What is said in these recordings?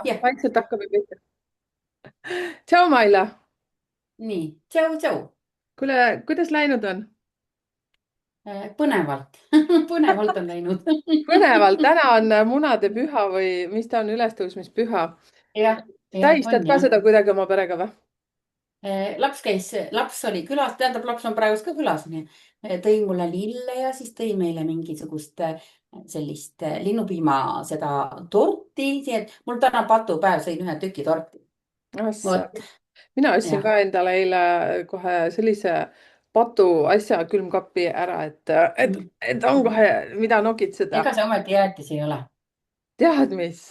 Jah, Vaikselt hakkab ju pihta. Tšau, Maila. nii, tšau, tšau. Kuule, kuidas läinud on? Põnevalt põnevalt on läinud Põnevalt, täna on munadepüha või mis ta on, ülestõusmispüha. jah, jah, Tähistad on ka jah. seda kuidagi oma perega või? Laps oli külas, tähendab, laps on praegu ka külas, nii. Tõi mulle lille ja siis tõi meile mingisugust sellist linnupiima seda torti, nii et mul täna patupäev, sõin ühe tüki torti. Assa. Vot, Mina ostsin jah. ka endale eile kohe sellise patu asja külmkappi ära, et on kohe, mida nokitseda. Ega see ometi jäätis ei ole? Tead mis?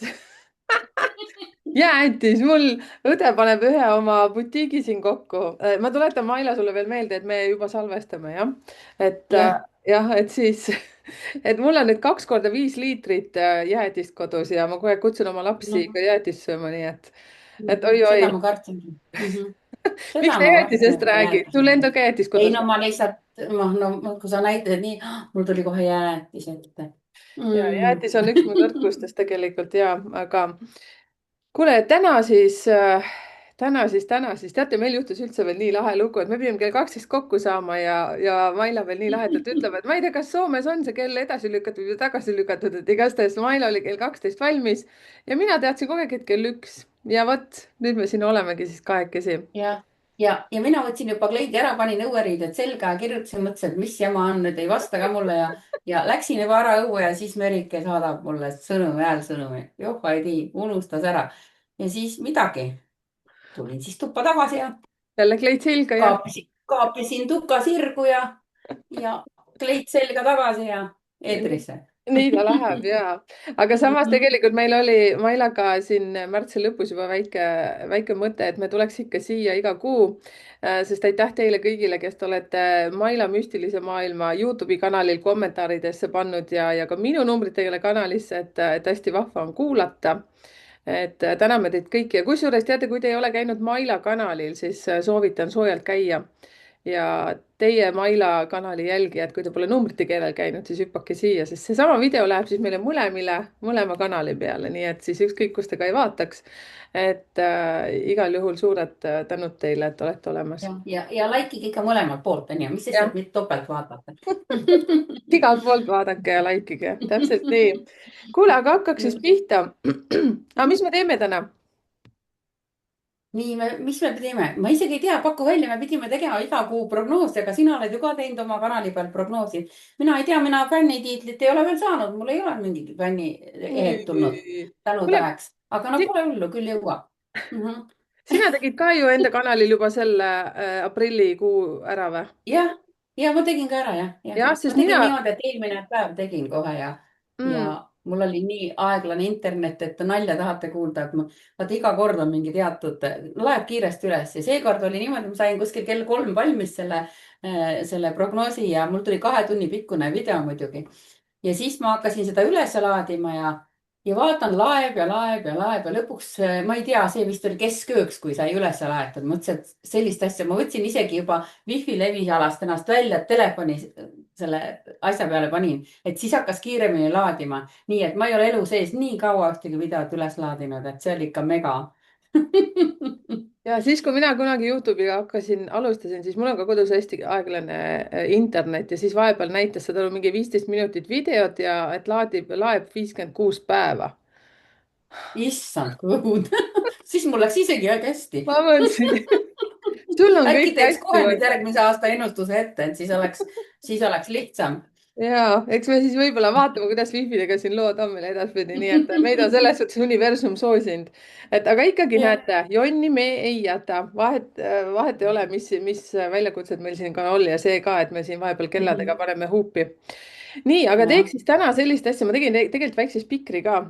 Jäätis, mul õde paneb ühe oma butiigi siin kokku. Ma tuletan, Maila, sulle veel meelde, et me juba salvestame, jah. Et Jah, jah, et siis, et mul on nüüd 2 × 5 liitrit jäätist kodus ja ma kogu aeg kutsun oma lapsi noh, ka jäätist sööma, nii et oi-oi. seda ma kartsingi Miks seda sa ma kartsin, jäätisest et see räägid? jäätis sul on. endal ka jäätis Ei kodus? no ma lihtsalt, no kui sa näitad nii, mul tuli kohe jäätis ette Ja mm.. jäätis on üks mu nõrkustest tegelikult ja, aga kuule, täna siis, teate, meil juhtus üldse veel nii lahe lugu, et me pidime kell 12 kokku saama ja Maila veel nii lahedalt ütleb, et ma ei tea, kas Soomes on see kell edasi lükatud või tagasi lükatud, et igastahes Maila oli kell 12 valmis ja mina teadsin kogu aeg, et kell 1 ja vot nüüd me siin olemegi siis kahekesi. ja mina võtsin juba kleidi ära, panin õueriided selga ja kirjutasin, mõtlesin, et mis jama on, nüüd ei vasta ka mulle ja läksin juba ära õue ja siis Merike saadab mulle sõnumi, häälsõnumi. Joh, ei tii, unustas ära. Ja siis midagi. Tulin siis tuppa tagasi ja Jälle kleid selga ja kaapisin tuka sirgu ja kleit selga tagasi ja eetrisse. nii ta läheb ja, aga samas tegelikult meil oli Mailaga siin märtsi lõpus juba väike mõte, et me tuleks ikka siia iga kuu. Sest aitäh teile kõigile, kes te olete Maila müstilise maailma Youtube'i kanalil kommentaaridesse pannud ja ka minu numbritele kanalisse, et hästi vahva on kuulata. Et täname teid kõiki ja kusjuures teate, kui te ei ole käinud Maila kanalil, siis soovitan soojalt käia. Ja teie Maila kanali jälgijad, kui te pole numbrite keelel käinud, siis hüppake siia, sest seesama video läheb siis meile mõlema kanali peale, nii et siis ükskõik, kus te ka ei vaataks. Et igal juhul suured tänud teile, et olete olemas. Ja likeige ikka mõlemalt poolt, onju, mis sest, jah, et mitte topelt vaadata igalt poolt vaadake ja likeige, täpselt nii. kuule, aga hakkaks siis pihta. aga mis me teeme täna? nii, mis me teeme? Ma isegi ei tea, paku välja, me pidime tegema iga kuu prognoosi, aga sina oled ju ka teinud oma kanali peal prognoosi. Mina ei tea, mina fännitiitlit ei ole veel saanud, mul ei ole mingit fänniehed tulnud kuule, tänutäheks, aga no pole hullu, küll jõuab sina tegid ka ju enda kanalil juba selle aprillikuu ära või? jah, ja ma tegin ka ära jah. jah, Ma sest tegin mina niimoodi, et eelmine päev tegin kohe ja mm, mul oli nii aeglane internet, et nalja tahate kuulda, et ma, vaata iga kord on mingi teatud, laeb kiiresti üles ja seekord oli niimoodi, ma sain kuskil kell 3 valmis selle prognoosi ja mul tuli 2 tunni pikkune video muidugi. Ja siis ma hakkasin seda üles laadima ja vaatan laeb ja laeb ja laeb ja lõpuks ma ei tea, see vist oli keskööks, kui sai üles laetud. Mõtlesin, et sellist asja ma võtsin isegi juba wifi levialast ennast välja, telefoni selle asja peale panin, et siis hakkas kiiremini laadima. nii et ma ei ole elu sees nii kaua ühtegi videot üles laadinud, et see oli ikka mega ja siis, kui mina kunagi Youtube'iga alustasin, siis mul on ka kodus hästi aeglane internet ja siis vahepeal näitas seda mingi 15 minutit videot ja et laeb 56 päeva. issand, kui õud siis mul läks isegi hästi ma mõtlesin, sul on äkki kõik teeks hästi kohe nüüd või? järgmise aasta ennustuse ette, et siis oleks lihtsam. ja eks me siis võib-olla vaatame, kuidas wifi'dega siin lood on meil edaspidi, nii et meid on selles suhtes universum soosinud. et aga ikkagi jah. näete, jonni me ei jäta, vahet ei ole, mis väljakutsed meil siin ka oli ja see ka, et me siin vahepeal kelladega paneme huupi. nii, aga teeks jah, siis täna sellist asja, ma tegin tegelikult väikse spikri ka.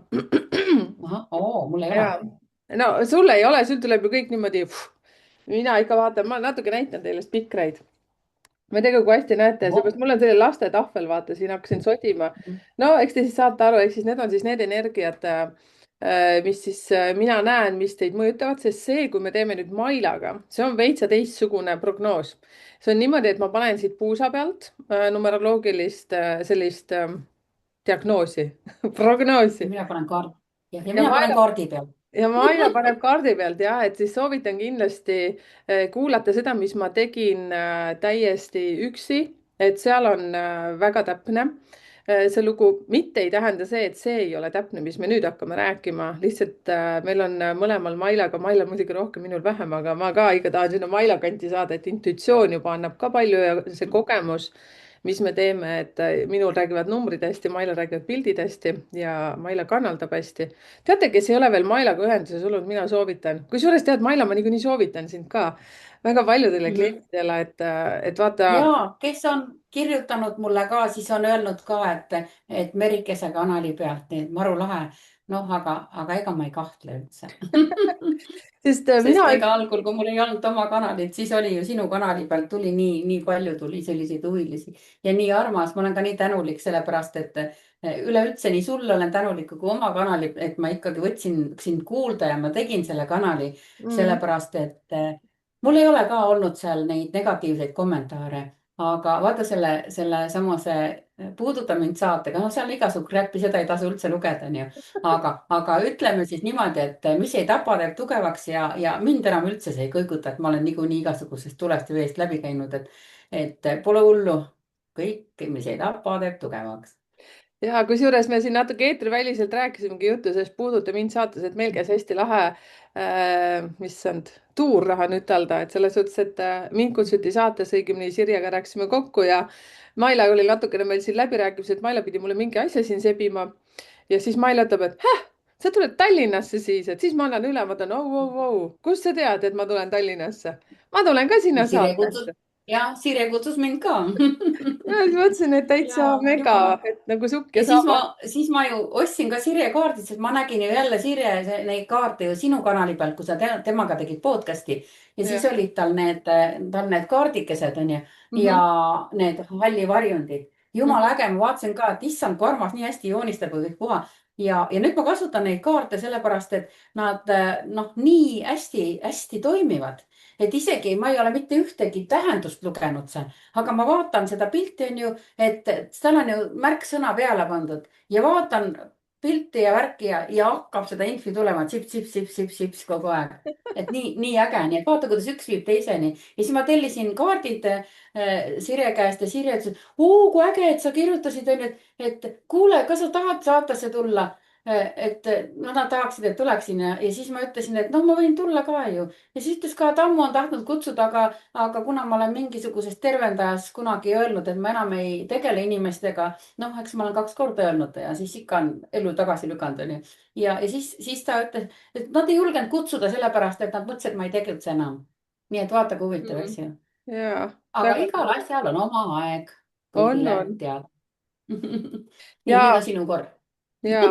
ahah, oo, mul ei ole. ja no sul ei ole, sul tuleb ju kõik niimoodi. mina ikka vaatan, ma natuke näitan teile spikreid. ma ei tea, kui hästi näete, seepärast mul on selline lastetahvel, vaata, siin hakkasin sodima. no eks te siis saate aru, ehk siis need on siis need energiad, mis siis mina näen, mis teid mõjutavad, sest see, kui me teeme nüüd Mailaga, see on veitsa teistsugune prognoos. see on niimoodi, et ma panen siit puusa pealt numeroloogilist sellist diagnoosi ja prognoosi mina panen kaardi ja ja mina panen Maila kaardi peal. ja Maila paneb kaardi pealt jah, et siis soovitan kindlasti kuulata seda, mis ma tegin täiesti üksi, et seal on väga täpne see lugu. Mitte ei tähenda see, et see ei ole täpne, mis me nüüd hakkame rääkima, lihtsalt meil on mõlemal Mailaga, Mailal muidugi rohkem, minul vähem, aga ma ka ikka tahan sinna Maila kanti saada, et intuitsioon juba annab ka palju ja see kogemus, mis me teeme, et minul räägivad numbrid hästi, Mailal räägivad pildid hästi ja Maila kannaldab hästi. Teate, kes ei ole veel Mailaga ühenduses olnud, mina soovitan. Kusjuures tead, Maila, ma niikuinii soovitan sind ka väga paljudele klientidele, et vaata. ja kes on kirjutanud mulle ka, siis on öelnud ka, et Merikese kanali pealt, nii et maru lahe. noh, aga ega ma ei kahtle üldse. Sest mina. Sest ega algul, kui mul ei olnud oma kanalit, siis oli ju sinu kanali pealt tuli nii palju tuli selliseid huvilisi ja nii armas. ma olen ka nii tänulik sellepärast, et üleüldse nii sulle olen tänulik kui oma kanali, et ma ikkagi võtsin sind kuulda ja ma tegin selle kanali, Mm. sellepärast et mul ei ole ka olnud seal neid negatiivseid kommentaare, aga vaata selle samase Puuduta mind saatega, noh, seal on igasugu räppi, seda ei tasu üldse lugeda, onju. aga ütleme siis niimoodi, et mis ei tapa, teeb tugevaks ja mind enam üldse see ei kõiguta, et ma olen niikuinii igasugusest tulest ja veest läbi käinud, et pole hullu. kõik, mis ei tapa, teeb tugevaks. Ja kusjuures me siin natuke eetriväliselt rääkisimegi juttu sellest Puuduta mind saates, et meil käis hästi lahe issand, tuur tahan ütelda, et selles suhtes, et mind kutsuti saatesse, õigemini Sirjega rääkisime kokku ja Maila oli natukene meil siin läbirääkimised, Maila pidi mulle mingi asja siin sebima ja siis Maila ütleb, et sa tuled Tallinnasse siis, et siis ma annan üle, ma ütlen, kust sa tead, et ma tulen Tallinnasse? Ma tulen ka sinna Sirje kutsus saatesse. ja Sirje kutsus mind ka. ja siis mõtlesin, et täitsa ja mega, jumala. et nagu sukk ja Ja siis saab. siis ma ju ostsin ka Sirje kaardid, sest ma nägin ju jälle neid kaarte ju sinu kanali pealt, kui sa temaga tegid podcast'i ja siis Jah. olid tal need kaardikesed onju ja Mhm. need halli varjundid. jumala äge, ma vaatasin ka, et issand, kui armas, nii hästi joonistab ja kõik puha. ja nüüd ma kasutan neid kaarte sellepärast, et nad noh, nii hästi-hästi toimivad, et isegi ma ei ole mitte ühtegi tähendust lugenud seal, aga ma vaatan seda pilti onju, et seal on ju märksõna peale pandud ja vaatan pilti ja värki ja hakkab seda infi tulema sips kogu aeg. et nii äge, nii et vaata, kuidas üks viib teiseni ja siis ma tellisin kaardid Sirje käest ja Sirje ütles, et kui äge, et sa kirjutasid onju, et kuule, kas sa tahad saatesse tulla? et no nad tahaksid, et tuleksin ja siis ma ütlesin, et noh, ma võin tulla ka ju ja siis ütles ka, et ammu on tahtnud kutsuda, aga kuna ma olen mingisuguses tervendajas kunagi öelnud, et ma enam ei tegele inimestega, noh, eks ma olen 2 korda öelnud ja siis ikka on elu tagasi lükanud, onju. ja siis ta ütles, et nad ei julgenud kutsuda sellepärast, et nad mõtlesid, et ma ei tegutse enam. nii et vaata, kui huvitav, Mhm. eks ju. Jaa, aga väga igal asjal on oma aeg, kõigile on. teada. nii, nüüd Ja, on sinu kord. ja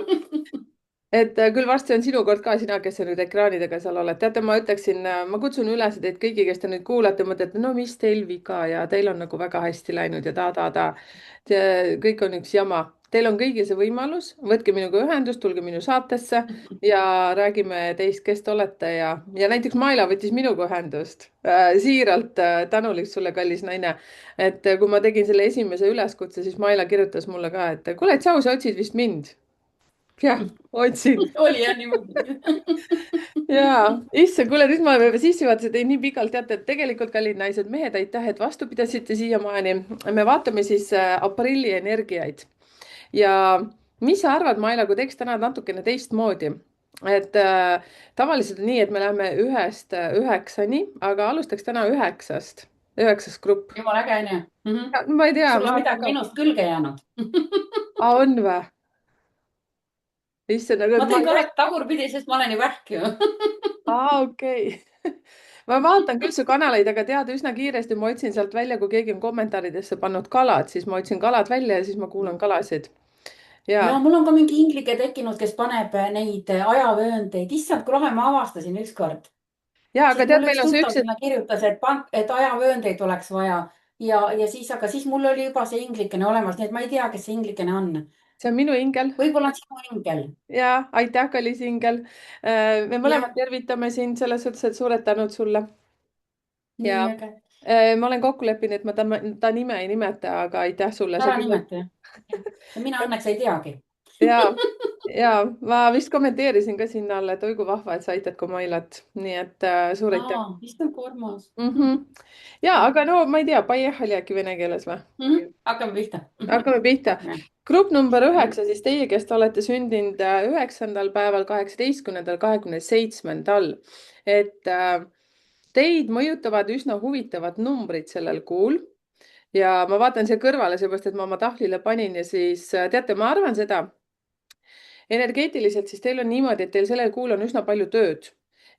et küll varsti on sinu kord ka, sina, kes sa nüüd ekraanidega seal oled. teate, ma ütleksin, ma kutsun üles teid kõigi, kes te nüüd kuulate, mõtlete, no mis teil viga ja teil on nagu väga hästi läinud ja ta. kõik on üks jama. Teil on kõigil see võimalus, võtke minuga ühendust, tulge minu saatesse ja räägime teist, kes te olete ja näiteks Maila võttis minuga ühendust. siiralt tänulik sulle, kallis naine. et kui ma tegin selle esimese üleskutse, siis Maila kirjutas mulle ka, et kuule, tšau, sa otsid vist mind. Jah, otsin. oli jah niimoodi. Jaa, issand, kuule, nüüd ma sissejuhatuse tõin nii pikalt, teate, et tegelikult, kallid naised, mehed, aitäh, et vastu pidasite siiamaani. me vaatame siis aprilli energiaid ja mis sa arvad, Maila, kui teeks täna natukene teistmoodi? et tavaliselt on nii, et me läheme 1-9, aga alustaks täna 9-st, 9. grupp. jumala äge onju. Ma ei tea, sul ma on midagi hakkan. minust külge jäänud. On või? issand, aga ma ma teen ei. ka alati tagurpidi, sest ma olen ju vähk ju. Okei. ma vaatan küll su kanaleid, aga tead, üsna kiiresti ma otsin sealt välja, kui keegi on kommentaaridesse pannud kalad, siis ma otsin kalad välja ja siis ma kuulan kalasid. Ja, ja mul on ka mingi inglike tekkinud, kes paneb neid ajavööndeid. issand, kui lahe, ma avastasin ükskord. ja, aga siis tead, mul meil üks on see tuttav üks, sinna kirjutas, et ajavööndeid oleks vaja ja siis, aga siis mul oli juba see inglikene olemas, nii et ma ei tea, kes see inglikene on. see on minu ingel. võib-olla on sinu ingel. Ja aitäh, kallis ingel. me mõlemad jah, tervitame sind selles suhtes, et suured tänud sulle. nii Ja äge. ma olen kokku leppinud, et ma ta nime ei nimeta, aga aitäh sulle, sa ära küll. nimeta jah. ja mina õnneks ei teagi. Ja ja ma vist kommenteerisin ka sinna alla, et oi kui vahva, et sa aitad ka Mailat, nii et suur aitäh issand, kui armas. mm. -hmm. ja aga no ma ei tea, oli äkki vene keeles või? Hakkame pihta. hakkame pihta. grupp number 9, siis teie, kes te olete sündinud 9. päeval, 18., 27. et teid mõjutavad üsna huvitavad numbrid sellel kuul ja ma vaatan siia kõrvale, seepärast et ma oma tahvlile panin ja siis teate, ma arvan seda energeetiliselt, siis teil on niimoodi, et teil sellel kuul on üsna palju tööd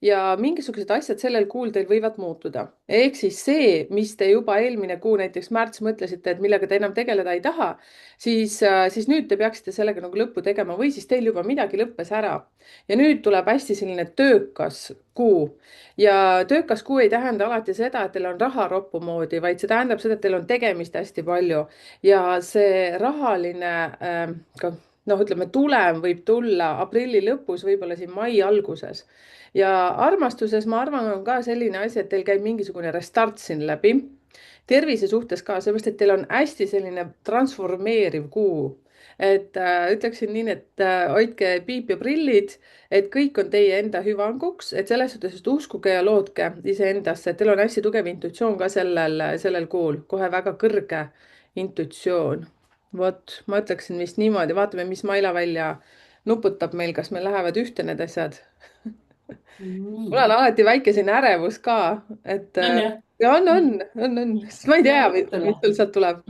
ja mingisugused asjad sellel kuul teil võivad muutuda. ehk siis see, mis te juba eelmine kuu, näiteks märts mõtlesite, et millega te enam tegeleda ei taha, siis nüüd te peaksite sellega nagu lõppu tegema või siis teil juba midagi lõppes ära. ja nüüd tuleb hästi selline töökas kuu ja töökas kuu ei tähenda alati seda, et teil on raha roppu moodi, vaid see tähendab seda, et teil on tegemist hästi palju ja see rahaline ka noh, ütleme, tulem võib tulla aprilli lõpus, võib-olla siin mai alguses. ja armastuses, ma arvan, on ka selline asi, et teil käib mingisugune restart siin läbi. tervise suhtes ka, seepärast et teil on hästi selline transformeeriv kuu. et ütleksin nii, et hoidke piip ja prillid, et kõik on teie enda hüvanguks, et selles suhtes, et uskuge ja lootke iseendasse, et teil on hästi tugev intuitsioon ka sellel kuul, kohe väga kõrge intuitsioon. Vot, ma ütleksin vist niimoodi, vaatame, mis Maila välja nuputab meil, kas meil lähevad ühte need asjad. mul on nii. alati väike selline ärevus ka, et On jah? ja on, sest ma ei tea, no võib tulla. mis sul sealt tuleb.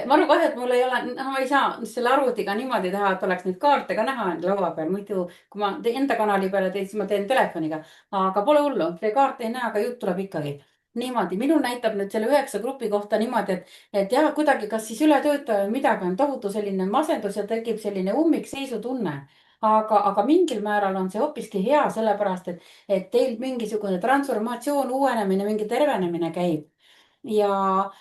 ma arvan kahju, et mul ei ole, noh, ma ei saa selle arvutiga niimoodi teha, et oleks neid kaarte ka näha laua peal, muidu kui ma enda kanali peale teen, siis ma teen telefoniga. aga pole hullu, see kaart ei näe, aga jutt tuleb ikkagi. niimoodi, minul näitab nüüd selle 9 grupi kohta niimoodi, et jah, kuidagi, kas siis ületöötaja või midagi, on tohutu selline masendus ja tekib selline ummikseisu tunne. aga mingil määral on see hoopiski hea, sellepärast et teil mingisugune transformatsioon, uuenemine, mingi tervenemine käib ja,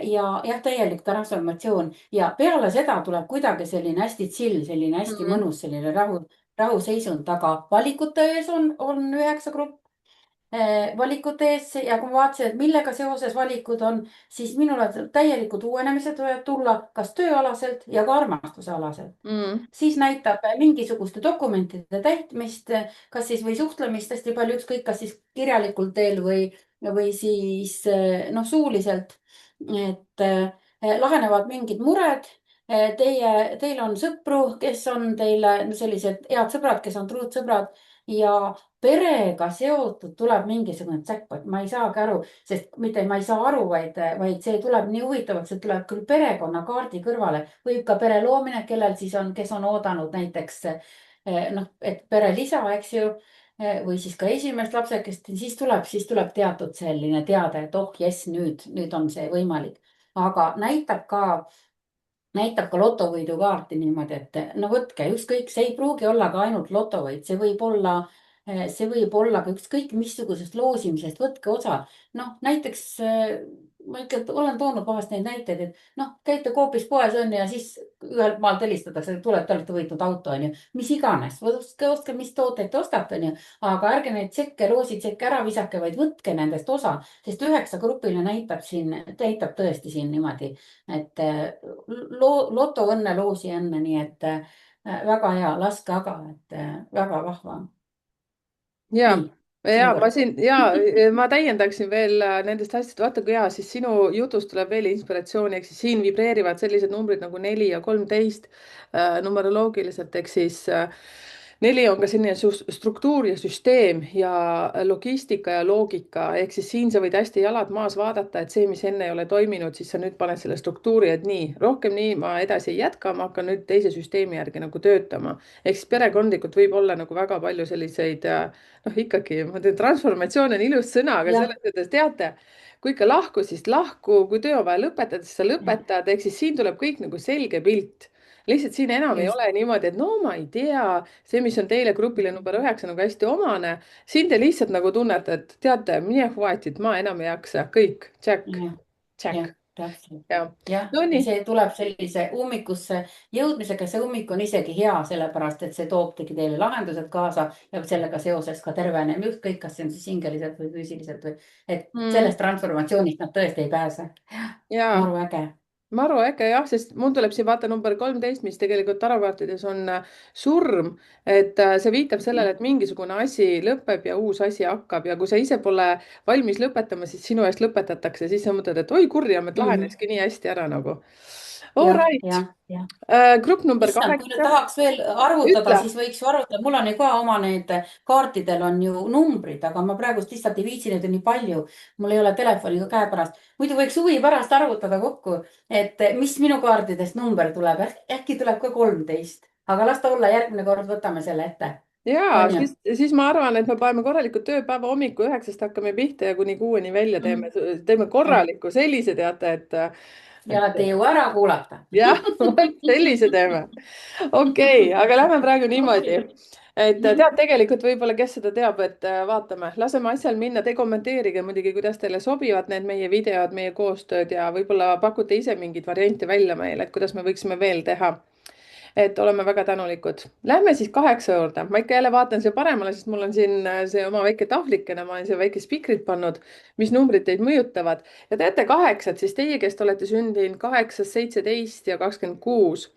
ja jah, täielik transformatsioon ja peale seda tuleb kuidagi selline hästi chill, selline hästi Mhm. mõnus, selline rahuseisund, aga valikute ees on 9 grupp valikute ees ja kui ma vaatasin, et millega seoses valikud on, siis minul on täielikud uuenemised võivad tulla kas tööalaselt ja ka armastusalaselt. Mhm. siis näitab mingisuguste dokumentide täitmist, kas siis või suhtlemist hästi palju, ükskõik, kas siis kirjalikul teel või siis noh, suuliselt. et lahenevad mingid mured. Teil on sõpru, kes on teile sellised head sõbrad, kes on truud sõbrad ja perega seotud tuleb mingisugune jackpot, ma ei saagi aru, sest mitte ma ei saa aru, vaid see tuleb nii huvitavalt, see tuleb küll perekonnakaardi kõrvale, võib ka pere loomine, kellel siis on, kes on oodanud näiteks noh, et perelisa, eks ju. või siis ka esimest lapsekest, siis tuleb teatud selline teade, et oh jess, nüüd on see võimalik. aga näitab ka lotovõidukaarti niimoodi, et no võtke ükskõik, see ei pruugi olla ka ainult lotovõit, see võib olla ka ükskõik missugusest loosimisest, võtke osa. noh, näiteks ma ikka olen toonud vahest neid näiteid, et noh, käite Coopis poes on ju ja siis ühelt maalt helistatakse, et te olete võitnud auto on ju, mis iganes, ostke, mis tooteid te ostate on ju, aga ärge neid tšekke, roositšekke ära visake, vaid võtke nendest osa, sest 9 grupile näitab tõesti siin niimoodi, et lotoõnne, loosiõnne, nii et väga hea, laske aga, et väga vahva. ja, nii, ja sinu ma kord. siin ja ma täiendaksin veel nendest asjadest, vaata kui hea, siis sinu jutust tuleb veel inspiratsiooni, ehk siis siin vibreerivad sellised numbrid nagu 4 ja 13 numeroloogiliselt, ehk siis 4 on ka selline struktuur ja süsteem ja logistika ja loogika, ehk siis siin sa võid hästi jalad maas vaadata, et see, mis enne ei ole toiminud, siis sa nüüd paned selle struktuuri, et nii, rohkem nii ma edasi ei jätka, ma hakkan nüüd teise süsteemi järgi nagu töötama. ehk siis perekondlikult võib olla nagu väga palju selliseid noh, ikkagi ma tean, transformatsioon on ilus sõna, aga jah, selles mõttes teate, kui ikka lahku, siis lahku, kui töö on vaja lõpetada, siis sa lõpetad, ehk siis siin tuleb kõik nagu selge pilt. lihtsalt siin enam ei just, ole niimoodi, et no ma ei tea, see, mis on teile grupile number 9 nagu hästi omane, siin te lihtsalt nagu tunnete, et teate, mine huvaitit, ma enam ei jaksa, kõik, check, jah, jah, check täpselt. ja jah, ja nonii. see tuleb sellise ummikusse jõudmisega, see ummik on isegi hea, sellepärast et see toobki teile lahendused kaasa ja sellega seoses ka terveneme, ükskõik, kas see on siis hingeliselt või füüsiliselt või, et Mm, sellest transformatsioonist nad tõesti ei pääse. ja maru äge. maru äge jah, sest mul tuleb siin vaata number 13, mis tegelikult tarokaartides on surm, et see viitab sellele, et mingisugune asi lõpeb ja uus asi hakkab ja kui sa ise pole valmis lõpetama, siis sinu eest lõpetatakse, siis sa mõtled, et oi kurja, et Mhm. lahenekski nii hästi ära nagu. All jah, right, jah, jah. grupp number issand, kui nüüd 8, tahaks veel arvutada, ütle. siis võiks ju arvutada, mul on ju ka oma need kaartidel on ju numbrid, aga ma praegust lihtsalt ei viitsi, neid on nii palju. mul ei ole telefoni ka käepärast. muidu võiks huvi pärast arvutada kokku, et mis minu kaartidest number tuleb. äkki tuleb ka 13, aga las ta olla, järgmine kord võtame selle ette. Ja on ju? siis ma arvan, et me paneme korraliku tööpäeva hommiku 9-st hakkame pihta ja kuni 6-ni välja Mm. teeme jah, korraliku sellise teate, ja nad ei jõua ära kuulata. jah, sellise teeme. Okei, aga lähme praegu niimoodi, okei. et Mhm. tead tegelikult võib-olla, kes seda teab, et vaatame, laseme asjal minna, te kommenteerige muidugi, kuidas teile sobivad need meie videod, meie koostööd ja võib-olla pakute ise mingeid variante välja meile, et kuidas me võiksime veel teha. Et oleme väga tänulikud. Lähme siis 8 juurde. Ma ikka jälle vaatan siia paremale, sest mul on siin see oma väike tahvlikene, ma olen siia väike spikrid pannud, mis numbrid teid mõjutavad. Ja teate 8, siis teie, kes te olete sündinud 8, 17 ja 26,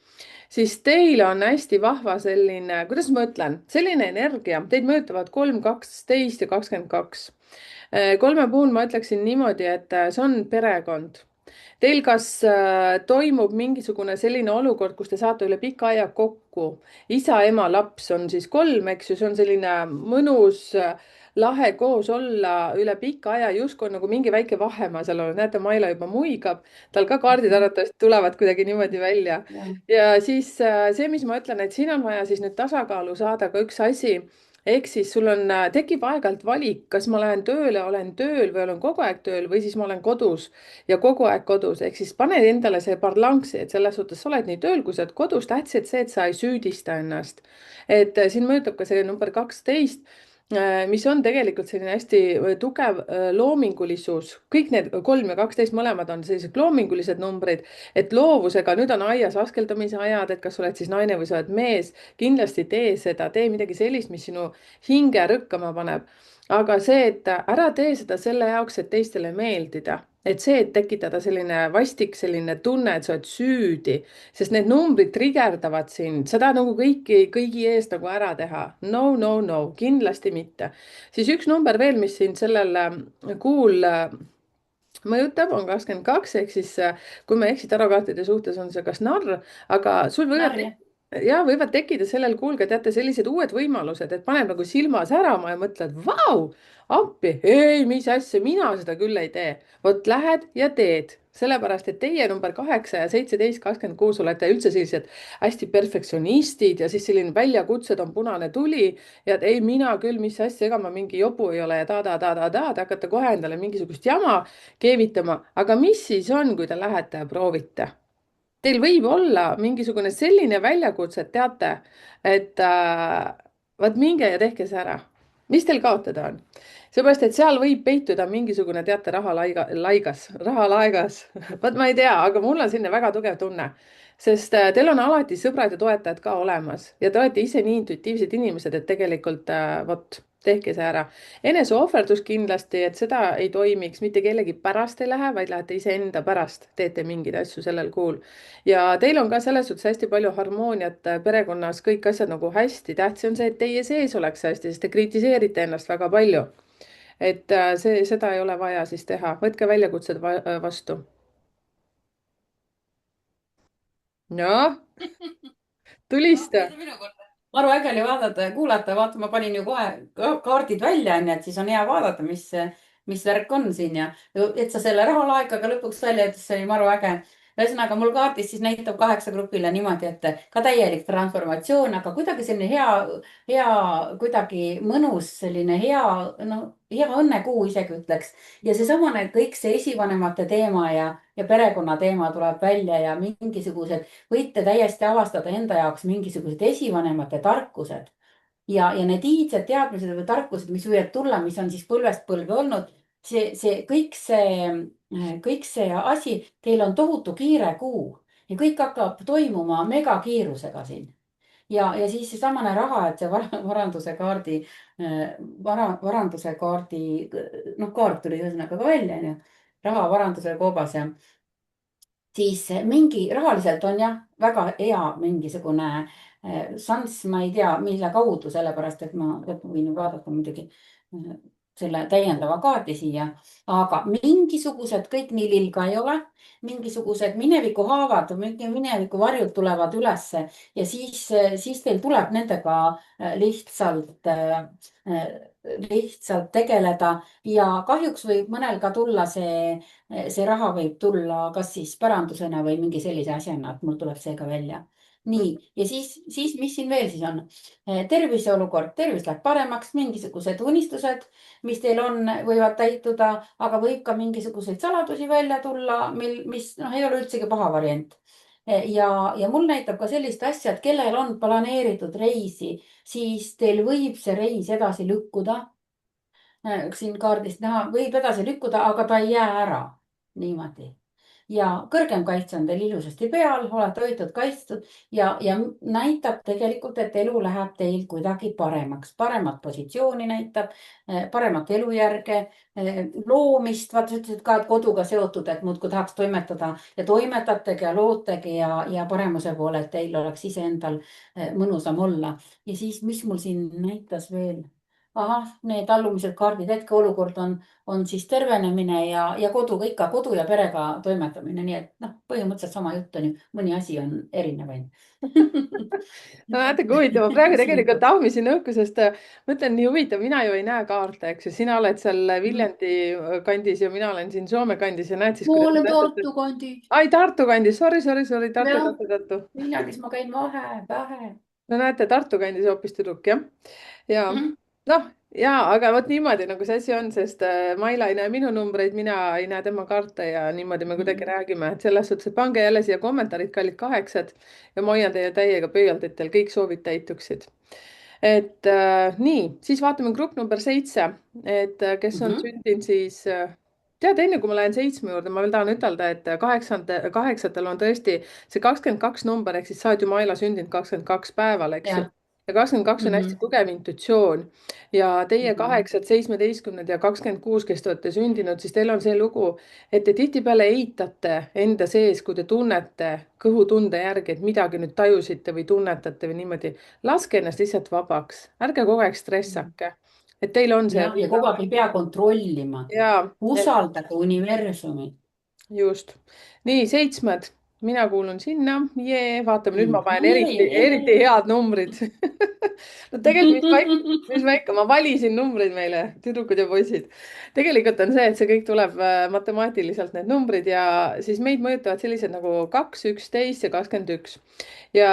siis teil on hästi vahva selline, kuidas ma ütlen, selline energia, teid mõjutavad 3, 12 ja 22. Kolme puhul ma ütleksin niimoodi, et see on perekond. Teil kas toimub mingisugune selline olukord, kus te saate üle pika aja kokku, isa, ema, laps on siis 3, eks ju, see on selline mõnus, lahe koos olla üle pika aja, justkui on nagu mingi väike vahemaa seal on, näete, Maila juba muigab, tal ka kaardid arvatavasti tulevad kuidagi niimoodi välja. jah, ja siis see, mis ma ütlen, et siin on vaja siis nüüd tasakaalu saada ka üks asi ehk siis sul on, tekib aeg-ajalt valik, kas ma lähen tööle, olen tööl või olen kogu aeg tööl või siis ma olen kodus ja kogu aeg kodus, ehk siis pane endale see balanssi, et selles suhtes sa oled nii tööl, kui sa oled kodus, tähtis, et see, et sa ei süüdista ennast. et siin mõjutab ka see number 12, mis on tegelikult selline hästi tugev loomingulisus, kõik need 3 ja 12 mõlemad on sellised loomingulised numbrid, et loovusega, nüüd on aias askeldamise ajad, et kas sa oled siis naine või sa oled mees, kindlasti tee seda, tee midagi sellist, mis sinu hinge rõkkama paneb. aga see, et ära tee seda selle jaoks, et teistele meeldida, et see, et tekitada selline vastik, selline tunne, et sa oled süüdi, sest need numbrid trigerdavad sind, sa tahad nagu kõigi eest nagu ära teha. No, no, no, kindlasti mitte. siis üks number veel, mis sind sellel kuul mõjutab, on 22 ehk siis kui ma ei eksi, tarokaartide suhtes on see kas narr, aga sul võivad narr jah. ja võivad tekkida sellel kuul ka teate sellised uued võimalused, et paneb nagu silma särama ja mõtled, vau, appi, ei, mis asja, mina seda küll ei tee. vot lähed ja teed, sellepärast et teie number 8 ja 17, 26 olete üldse sellised hästi perfektsionistid ja siis selline väljakutsed on punane tuli ja et ei, mina küll, mis asja, ega ma mingi jobu ei ole ja ta, te hakkate kohe endale mingisugust jama keevitama, aga mis siis on, kui te lähete ja proovite? Teil võib olla mingisugune selline väljakutse, et teate, et vaat minge ja tehke see ära. mis teil kaotada on? seepärast, et seal võib peituda mingisugune, teate, rahalaegas. vot ma ei tea, aga mul on selline väga tugev tunne, sest teil on alati sõbrad ja toetajad ka olemas ja te olete ise nii intuitiivsed inimesed, et tegelikult vot tehke see ära. eneseohverdus kindlasti, et seda ei toimiks, mitte kellegi pärast ei lähe, vaid lähete iseenda pärast, teete mingeid asju sellel kuul. ja teil on ka selles suhtes hästi palju harmooniat perekonnas, kõik asjad nagu hästi. tähtis on see, et teie sees oleks hästi, sest te kritiseerite ennast väga palju. et seda ei ole vaja siis teha, võtke väljakutsed vastu. noh, tulista. nüüd on minu kord. maru äge oli vaadata ja kuulata, vaata, ma panin ju kohe kaardid välja, onju, et siis on hea vaadata, mis värk on siin ja et sa selle rahalaekaga lõpuks välja ütlesid, see oli maru äge. ühesõnaga mul kaardis siis näitab 8 grupile niimoodi, et ka täielik transformatsioon, aga kuidagi selline hea, kuidagi mõnus, selline hea, no hea õnnekuu isegi ütleks. ja seesamane kõik see esivanemate teema ja perekonna teema tuleb välja ja mingisugused võite täiesti avastada enda jaoks mingisugused esivanemate tarkused ja need iidsed teadmised või tarkused, mis võivad tulla, mis on siis põlvest põlve olnud. Kõik see asi, teil on tohutu kiire kuu ja kõik hakkab toimuma megakiirusega siin. ja siis seesamane raha, et see varanduse kaardi, varanduse kaardi, noh, kaart tuli ühesõnaga ka välja, onju. raha varanduse koobas ja siis mingi rahaliselt on jah, väga hea mingisugune šanss, ma ei tea, mille kaudu, sellepärast et ma võin vaadata muidugi selle täiendava kaardi siia, aga mingisugused kõik nii lill ka ei ole, mingisugused minevikuhaavad, minevikuvarjud tulevad ülesse ja siis teil tuleb nendega lihtsalt tegeleda ja kahjuks võib mõnel ka tulla see raha võib tulla kas siis pärandusena või mingi sellise asjana, et mul tuleb see ka välja. nii, ja siis, mis siin veel siis on? Tervise olukord, tervis läheb paremaks, mingisugused unistused, mis teil on, võivad täituda, aga võib ka mingisuguseid saladusi välja tulla, mis noh, ei ole üldsegi paha variant. ja mul näitab ka sellist asja, et kellel on planeeritud reisi, siis teil võib see reis edasi lükkuda siin kaardist näha, võib edasi lükkuda, aga ta ei jää ära niimoodi. ja kõrgem kaitse on teil ilusasti peal, olete hoitud, kaitstud ja näitab tegelikult, et elu läheb teil kuidagi paremaks, paremat positsiooni näitab, paremat elujärge, loomist. vaata, sa ütlesid ka, et koduga seotud, et muudkui tahaks toimetada ja toimetategi ja lootegi ja paremuse poole, et teil oleks iseendal mõnusam olla. Ja siis, mis mul siin näitas veel? ahah, need allumised kaardid, hetkeolukord on siis tervenemine ja ikka kodu ja perega toimetamine, nii et noh, põhimõtteliselt sama jutt on ju, mõni asi on erinev ainult. no näete, kui huvitav, ma praegu tegelikult ahmisin õhku, sest mõtlen, nii huvitav, mina ju ei näe kaarte, eks ju, sina oled seal Viljandi kandis ja mina olen siin Soome kandis ja näed siis, ma kuidas olen need asjad. Tartu kandis. ai, Tartu kandis, sorry, Tartu, jah, Tartu. Viljandis ma käin vähe. no näete, Tartu kandis hoopis tüdruk, jah. ja noh, ja aga vot niimoodi nagu see asi on, sest Maila ei näe minu numbreid, mina ei näe tema kaarte ja niimoodi me kuidagi räägime, et selles suhtes, et pange jälle siia kommentaarid, kallid kaheksad ja ma hoian teie täiega pöialt, et teil kõik soovid täituksid. et nii, siis vaatame grupp number 7, et kes on sündinud siis tead, enne kui ma lähen 7 juurde, ma veel tahan ütelda, et kaheksatel on tõesti see 22 number ehk siis sa oled ju Maila sündinud 22 päeval, eks ju. jah. ja 22 on hästi tugev intuitsioon ja teie Mhm. 8, 17 ja 26, kes te olete sündinud, siis teil on see lugu, et te tihtipeale eitate enda sees, kui te tunnete kõhutunde järgi, et midagi nüüd tajusite või tunnetate või niimoodi. laske ennast lihtsalt vabaks, ärge kogu aeg stressake, et teil on see jah, ja kogu aeg ei pea kontrollima. ja usaldage universumi. just. nii, 7, mina kuulun sinna, vaatame, nüüd ma panen eriti Jee. head numbrid no tegelikult, mis ma ikka, ma valisin numbreid meile, tüdrukud ja poisid. tegelikult on see, et see kõik tuleb matemaatiliselt, need numbrid ja siis meid mõjutavad sellised nagu 2, 11 ja 21. ja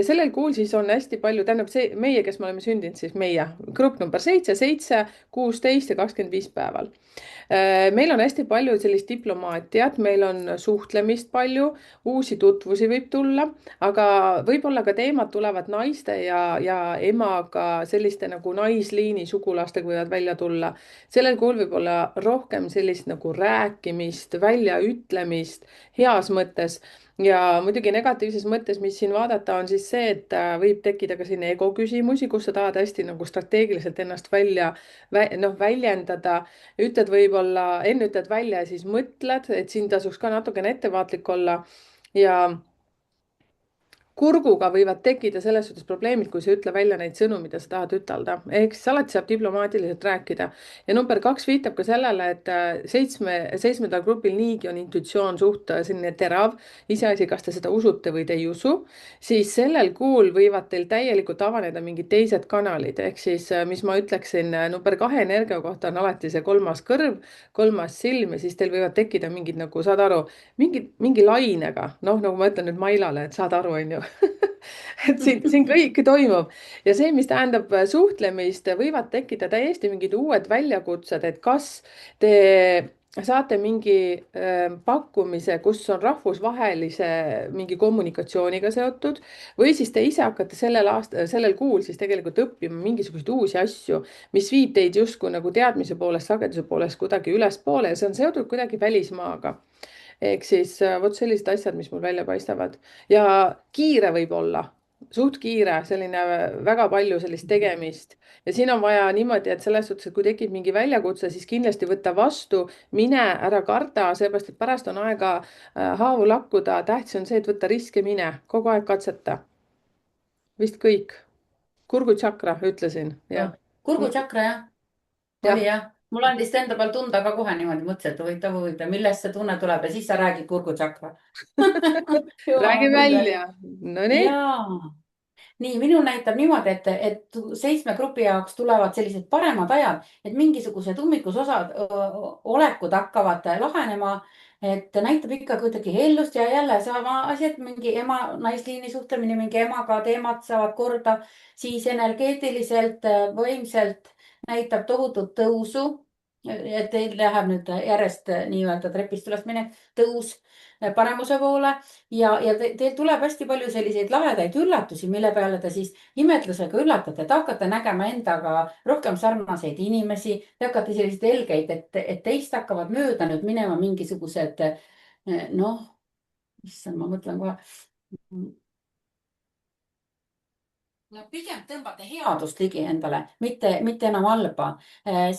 sellel kuul siis on hästi palju, tähendab see meie, kes me oleme sündinud, siis meie grupp number 7, 16 ja 25 päeval. meil on hästi palju sellist diplomaatiat, meil on suhtlemist palju, uusi tutvusi võib tulla, aga võib-olla ka teemad tulevad naiste ja emaga, selliste nagu naisliini sugulastega võivad välja tulla. sellel kuul võib olla rohkem sellist nagu rääkimist, väljaütlemist heas mõttes ja muidugi negatiivses mõttes, mis siin vaadata, on siis see, et võib tekkida ka siin ego küsimusi, kus sa tahad hästi nagu strateegiliselt ennast väljendada. enne ütled välja ja siis mõtled, et siin tasuks ka natukene ettevaatlik olla ja kurguga võivad tekkida selles suhtes probleemid, kui sa ei ütle välja neid sõnu, mida sa tahad ütelda. ehk siis alati saab diplomaatiliselt rääkida. ja number 2 viitab ka sellele, et seitsmendal grupil niigi on intuitsioon suht selline terav, iseasi, kas te seda usute või te ei usu, siis sellel kuul võivad teil täielikult avaneda mingid teised kanalid, ehk siis, mis ma ütleksin, number 2 energia kohta on alati see kolmas kõrv, kolmas silm ja siis teil võivad tekkida mingid nagu, saad aru, mingi lainega, noh, nagu ma ütlen nüüd Mailale, et saad aru, on ju et siin kõik toimub ja see, mis tähendab suhtlemist, võivad tekkida täiesti mingid uued väljakutsed, et kas te saate mingi pakkumise, kus on rahvusvahelise mingi kommunikatsiooniga seotud või siis te ise hakkate sellel kuul siis tegelikult õppima mingisuguseid uusi asju, mis viib teid justkui nagu teadmise poolest, sageduse poolest kuidagi ülespoole ja see on seotud kuidagi välismaaga. ehk siis vot sellised asjad, mis mul välja paistavad ja kiire võib olla. suht kiire, selline väga palju sellist tegemist ja siin on vaja niimoodi, et selles suhtes, et kui tekib mingi väljakutse, siis kindlasti võtta vastu, mine, ära karda, seepärast et pärast on aega haavu lakkuda. tähtis on see, et võtta riske, mine, kogu aeg katseta. vist kõik. kurgutsakra, ütlesin, jah. kurgutsakra jah, oli jah, jah. mul andis ta enda peal tunda ka kohe niimoodi, mõtlesin, et huvitav, millest see tunne tuleb ja siis sa räägid kurgutsakra. räägi küll oli. välja. Nonii. jaa, nii minul näitab niimoodi, et 7 grupi jaoks tulevad sellised paremad ajad, et mingisugused ummikus osad olekud hakkavad lahenema. et näitab ikka kuidagi hellust ja jälle sama asi, et mingi ema-naisliini suhtlemine, mingi emaga teemad saavad korda, siis energeetiliselt, võimselt näitab tohutut tõusu. et teil läheb nüüd järjest nii-öelda trepist üles minek, tõus paremuse poole ja teil tuleb hästi palju selliseid lahedaid üllatusi, mille peale te siis imetlusega üllatate, te hakkate nägema endaga rohkem sarnaseid inimesi, te hakkate selliseid helgeid, et teist hakkavad mööda nüüd minema mingisugused noh, issand, ma mõtlen kohe. no pigem tõmbate headust ligi endale, mitte enam halba.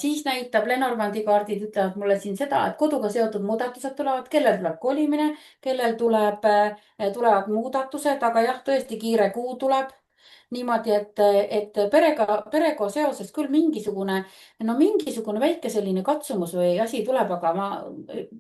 siis näitab Lenormandi kaardid ütlevad mulle siin seda, et koduga seotud muudatused tulevad, kellel tuleb kolimine, kellel tulevad muudatused, aga jah, tõesti kiire kuu tuleb. niimoodi, et perega seoses küll mingisugune väike selline katsumus või asi tuleb, aga ma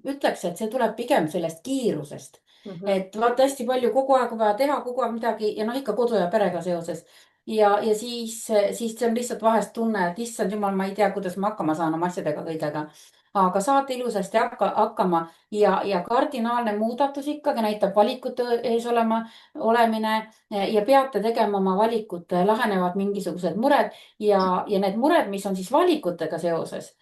ütleks, et see tuleb pigem sellest kiirusest. et vaata hästi palju kogu aeg on vaja teha, kogu aeg midagi ja noh, ikka kodu ja perega seoses. ja siis see on lihtsalt vahest tunne, et issand jumal, ma ei tea, kuidas ma hakkama saan oma asjadega kõigega. aga saate ilusasti hakkama ja kardinaalne muudatus ikkagi näitab valikute ees olemine ja peate tegema oma valikud, lahenevad mingisugused mured ja need mured, mis on siis valikutega seoses,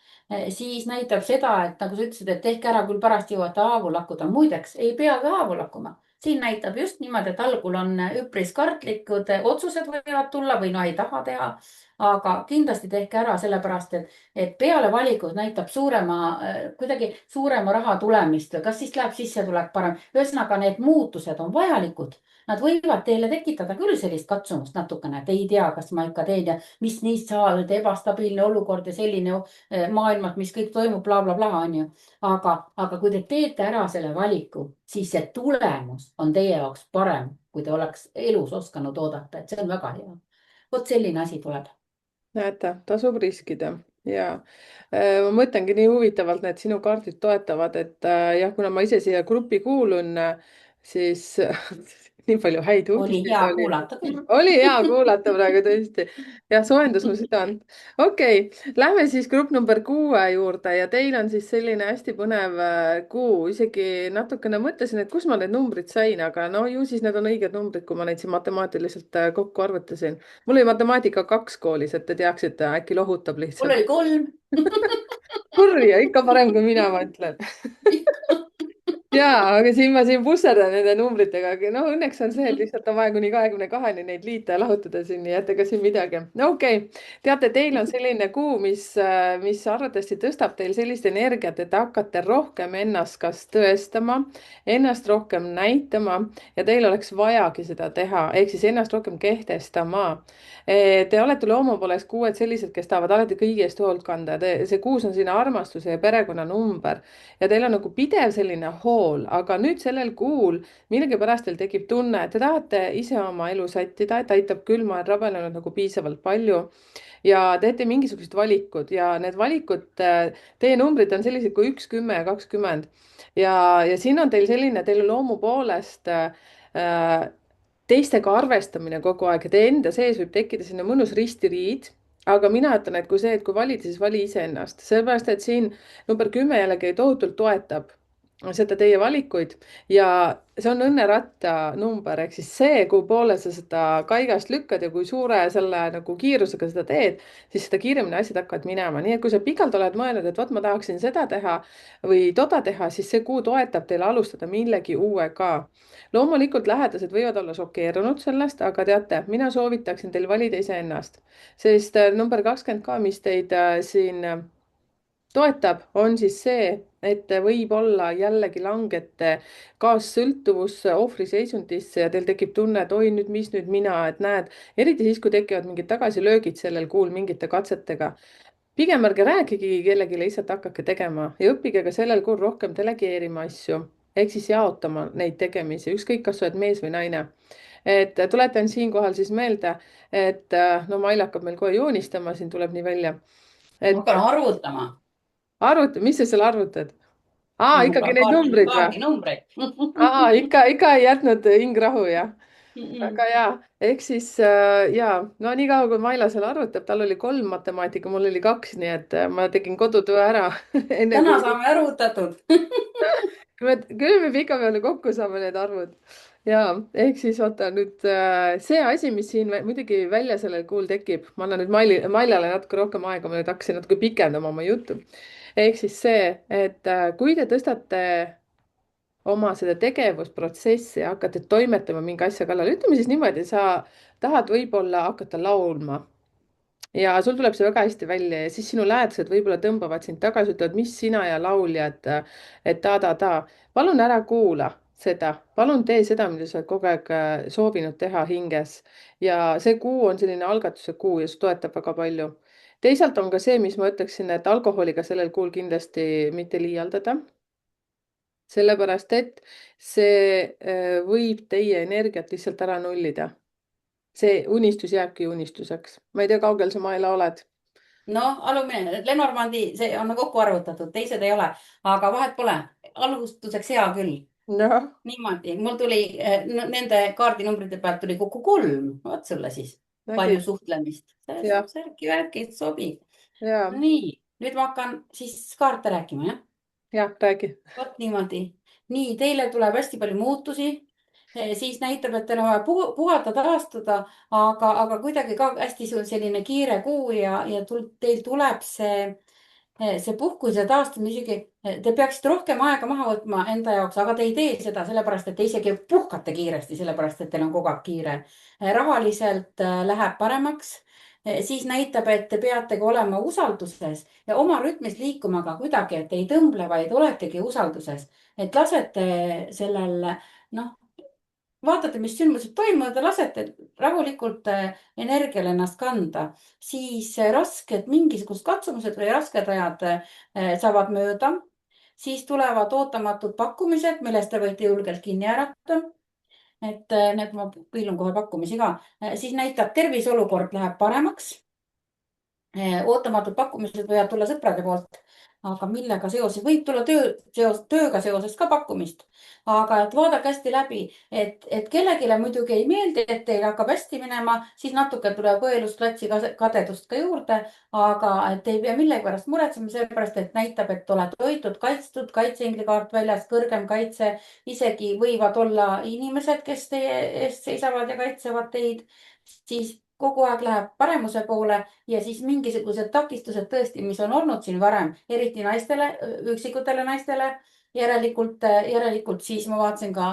siis näitab seda, et nagu sa ütlesid, et tehke ära, küll pärast jõuate haavu lakkuda. muideks ei peagi haavu lakkuma. siin näitab just niimoodi, et algul on üpris kartlikud otsused võivad tulla või no ei taha teha. aga kindlasti tehke ära, sellepärast et peale valikut näitab kuidagi suurema raha tulemist, kas siis läheb sissetulek parem. ühesõnaga, need muutused on vajalikud. Nad võivad teile tekitada küll sellist katsumust natukene, et ei tea, kas ma ikka teen ja mis neist saab, ebastabiilne olukord ja selline maailmas, mis kõik toimub bla, bla, blablabla, onju. aga kui te teete ära selle valiku, siis see tulemus on teie jaoks parem, kui te oleks elus osanud oodata, et see on väga hea. vot selline asi tuleb. näete, tasub riskida ja ma mõtlengi nii huvitavalt, need sinu kaardid toetavad, et jah, kuna ma ise siia gruppi kuulun, siis nii palju häid oli uudiseid hea oli. kuulata küll. oli hea kuulata praegu tõesti ja soojendas mu südant. okei, lähme siis grupp number 6 juurde ja teil on siis selline hästi põnev kuu, isegi natukene mõtlesin, et kus ma need numbrid sain, aga no ju siis need on õiged numbrid, kui ma neid siin matemaatiliselt kokku arvutasin. mul oli matemaatika 2 koolis, et te teaksite, äkki lohutab mul lihtsalt. oli 3. kurja, ikka parem kui mina, ma ütlen. ja, aga siin ma pusserdan nende numbritega, aga no õnneks on see, et lihtsalt on vaja kuni 22-ni neid liita ja lahutada siin, nii et ega siin midagi. no okei okay., teate, teil on selline kuu, mis arvatavasti tõstab teil sellist energiat, et te hakkate rohkem ennast kas tõestama, ennast rohkem näitama ja teil oleks vajagi seda teha, ehk siis ennast rohkem kehtestama. Te olete loomu poolest kuued sellised, kes tahavad alati kõigi eest hoolt kanda. see kuus on selline armastuse ja perekonna number ja teil on nagu pidev selline hool, aga nüüd sellel kuul millegipärast teil tekib tunne, et te tahate ise oma elu sättida, et aitab küll, ma olen rabelenud nagu piisavalt palju ja teete mingisugused valikud ja need valikud, teie numbrid on sellised kui 1, 10 ja 20 ja siin on teil selline, teil on loomu poolest teistega arvestamine kogu aeg ja teie enda sees võib tekkida selline mõnus ristiriid. aga mina ütlen, et kui valida, siis vali iseennast, sellepärast et siin number 10 jällegi tohutult toetab seda teie valikuid ja see on õnneratta number, ehk siis see, kuhu poole sa seda kaigast lükkad ja kui suure selle nagu kiirusega seda teed, siis seda kiiremini asjad hakkavad minema. nii et kui sa pikalt oled mõelnud, et vot ma tahaksin seda teha või toda teha, siis see kuu toetab teile alustada millegi uuega. loomulikult lähedased võivad olla šokeerunud sellest, aga teate, mina soovitaksin teil valida iseennast, sest number 20 ka, mis teid siin toetab, on siis see, et võib-olla jällegi langete kaassõltuvusse, ohvriseisundisse ja teil tekib tunne, et oi, mis nüüd mina, et näed, eriti siis, kui tekivad mingid tagasilöögid sellel kuul mingite katsetega. pigem ärge rääkige kellelegi, lihtsalt hakake tegema ja õppige ka sellel kuul rohkem delegeerima asju ehk siis jaotama neid tegemisi, ükskõik, kas sa oled mees või naine. et tuletan siinkohal siis meelde, et no Mail hakkab meil kohe joonistama, siin tuleb nii välja, ma et hakkan arvutama arvuta, mis sa seal arvutad? no, Ikkagi neid numbreid või? kaardinumbreid. Ikka ei jätnud hing rahu, jah? Mm-mm. väga hea, ehk siis ja no niikaua kui Maila seal arvutab, tal oli 3 matemaatika, mul oli 2, nii et ma tegin kodutöö ära enne täna kui saame arvutatud. küll me pikapeale kokku saame need arvud. ja ehk siis vaata nüüd see asi, mis siin muidugi välja sellel kuul tekib, ma annan nüüd Mailale natuke rohkem aega, ma nüüd hakkasin natuke pikendama oma juttu. ehk siis see, et kui te tõstate oma seda tegevusprotsessi ja hakkate toimetama mingi asja kallal, ütleme siis niimoodi, sa tahad võib-olla hakata laulma ja sul tuleb see väga hästi välja ja siis sinu lähedased võib-olla tõmbavad sind tagasi, ütlevad, mis sina ja laulja, et ta. palun ära kuula seda, palun tee seda, mida sa oled kogu aeg soovinud teha hinges. ja see kuu on selline algatuse kuu ja see toetab väga palju. teisalt on ka see, mis ma ütleksin, et alkoholiga sellel kuul kindlasti mitte liialdada, sellepärast et see võib teie energiat lihtsalt ära nullida. see unistus jääbki unistuseks. ma ei tea, kaugel sa, Maela, oled? noh, alumine, Lenormandi, see on kokku arvutatud, teised ei ole, aga vahet pole. alustuseks hea küll. noh, niimoodi, mul tuli nende kaardinumbrite pealt tuli kokku 3, vot sulle siis palju nägid? suhtlemist. jah, särki-värki sobib. ja, nii, nüüd ma hakkan siis kaarte rääkima, jah? jah, räägi. vot niimoodi. nii, teile tuleb hästi palju muutusi. siis näitab, et teil on vaja puhata, taastuda, aga kuidagi ka hästi selline kiire kuu ja teil tuleb see puhkus ja taastumine isegi, te peaksite rohkem aega maha võtma enda jaoks, aga te ei tee seda sellepärast, et te isegi puhkate kiiresti, sellepärast et teil on kogu aeg kiire. rahaliselt läheb paremaks. siis näitab, et te peategi olema usalduses ja oma rütmis liikuma ka kuidagi, et ei tõmble, vaid oletegi usalduses, et lasete sellel, noh, vaatate, mis sündmused toimuvad ja lasete rahulikult energial ennast kanda, siis rasked mingisugused katsumused või rasked ajad saavad mööda. siis tulevad ootamatud pakkumised, millest te võite julgelt kinni haarata. et need ma piilun kohe pakkumisi ka, siis näitab, terviseolukord läheb paremaks. ootamatud pakkumised võivad tulla sõprade poolt, aga millega seoses, võib tulla tööga seoses ka pakkumist. aga et vaadake hästi läbi, et kellelegi muidugi ei meeldi, et teil hakkab hästi minema, siis natuke tuleb õelusklatsi kadedust ka juurde. aga et ei pea millegipärast muretsema, sellepärast et näitab, et oled hoitud, kaitstud, kaitseinglikaart väljas, kõrgem kaitse. isegi võivad olla inimesed, kes teie eest seisavad ja kaitsevad teid. siis kogu aeg läheb paremuse poole ja siis mingisugused takistused tõesti, mis on olnud siin varem, eriti naistele, üksikutele naistele. järelikult siis ma vaatasin ka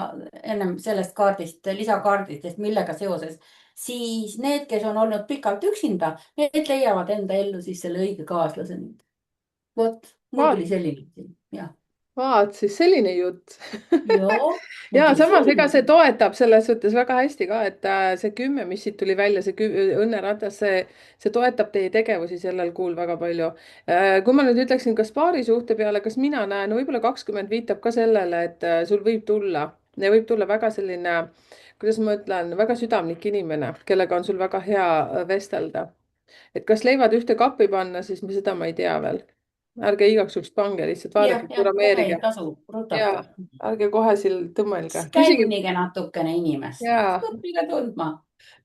ennem sellest kaardist, lisakaardist, et millega seoses, siis need, kes on olnud pikalt üksinda, need leiavad enda ellu siis selle õige kaaslase nüüd. vot, mul vaat, tuli selline siin, jah. vaat siis selline jutt joo, mul ja tuli samas, ega selline. see toetab selles suhtes väga hästi ka, et see 10, mis siit tuli välja, see õnneratas, see toetab teie tegevusi sellel kuul väga palju. kui ma nüüd ütleksin, kas paari suhte peale, kas mina näen, no võib-olla 20 viitab ka sellele, et sul võib tulla ja võib tulla väga selline, kuidas ma ütlen, väga südamlik inimene, kellega on sul väga hea vestelda. et kas leivad ühte kappi panna, siis seda ma ei tea veel. ärge igaks juhuks pange, lihtsalt jah, vaadake, jah, kohe ei programmeerige tasu ja rutata. ärge kohe siin tõmmelge, küsige. Skännige natukene inimest, ja, õppige tundma,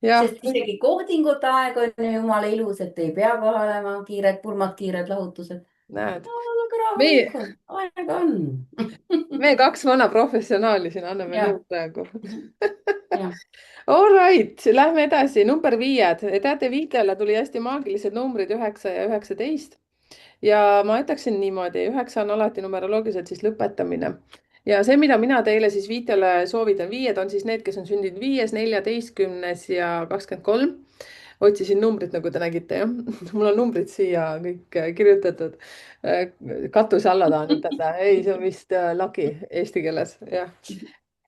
jah, sest isegi kohdingute aeg on ju jumala ilus, et ei pea kohe olema kiired pulmad, kiired lahutused. näed, olge meie, rahulikud, aega on. me 2 vana professionaali siin anname jah, nõu praegu. jah, All right, lähme edasi, number 5. teate, viitele tuli hästi maagilised numbrid 9 ja 19 ja ma ütleksin niimoodi, 9 on alati numeroloogiliselt siis lõpetamine. ja see, mida mina teile siis viitele soovitan, 5 on siis need, kes on sündinud 5., 14. ja 23. otsisin numbrit, nagu te nägite, jah. mul on numbrid siia kõik kirjutatud. Katuse alla tahan ütelda, ei, see on vist lagi eesti keeles, jah.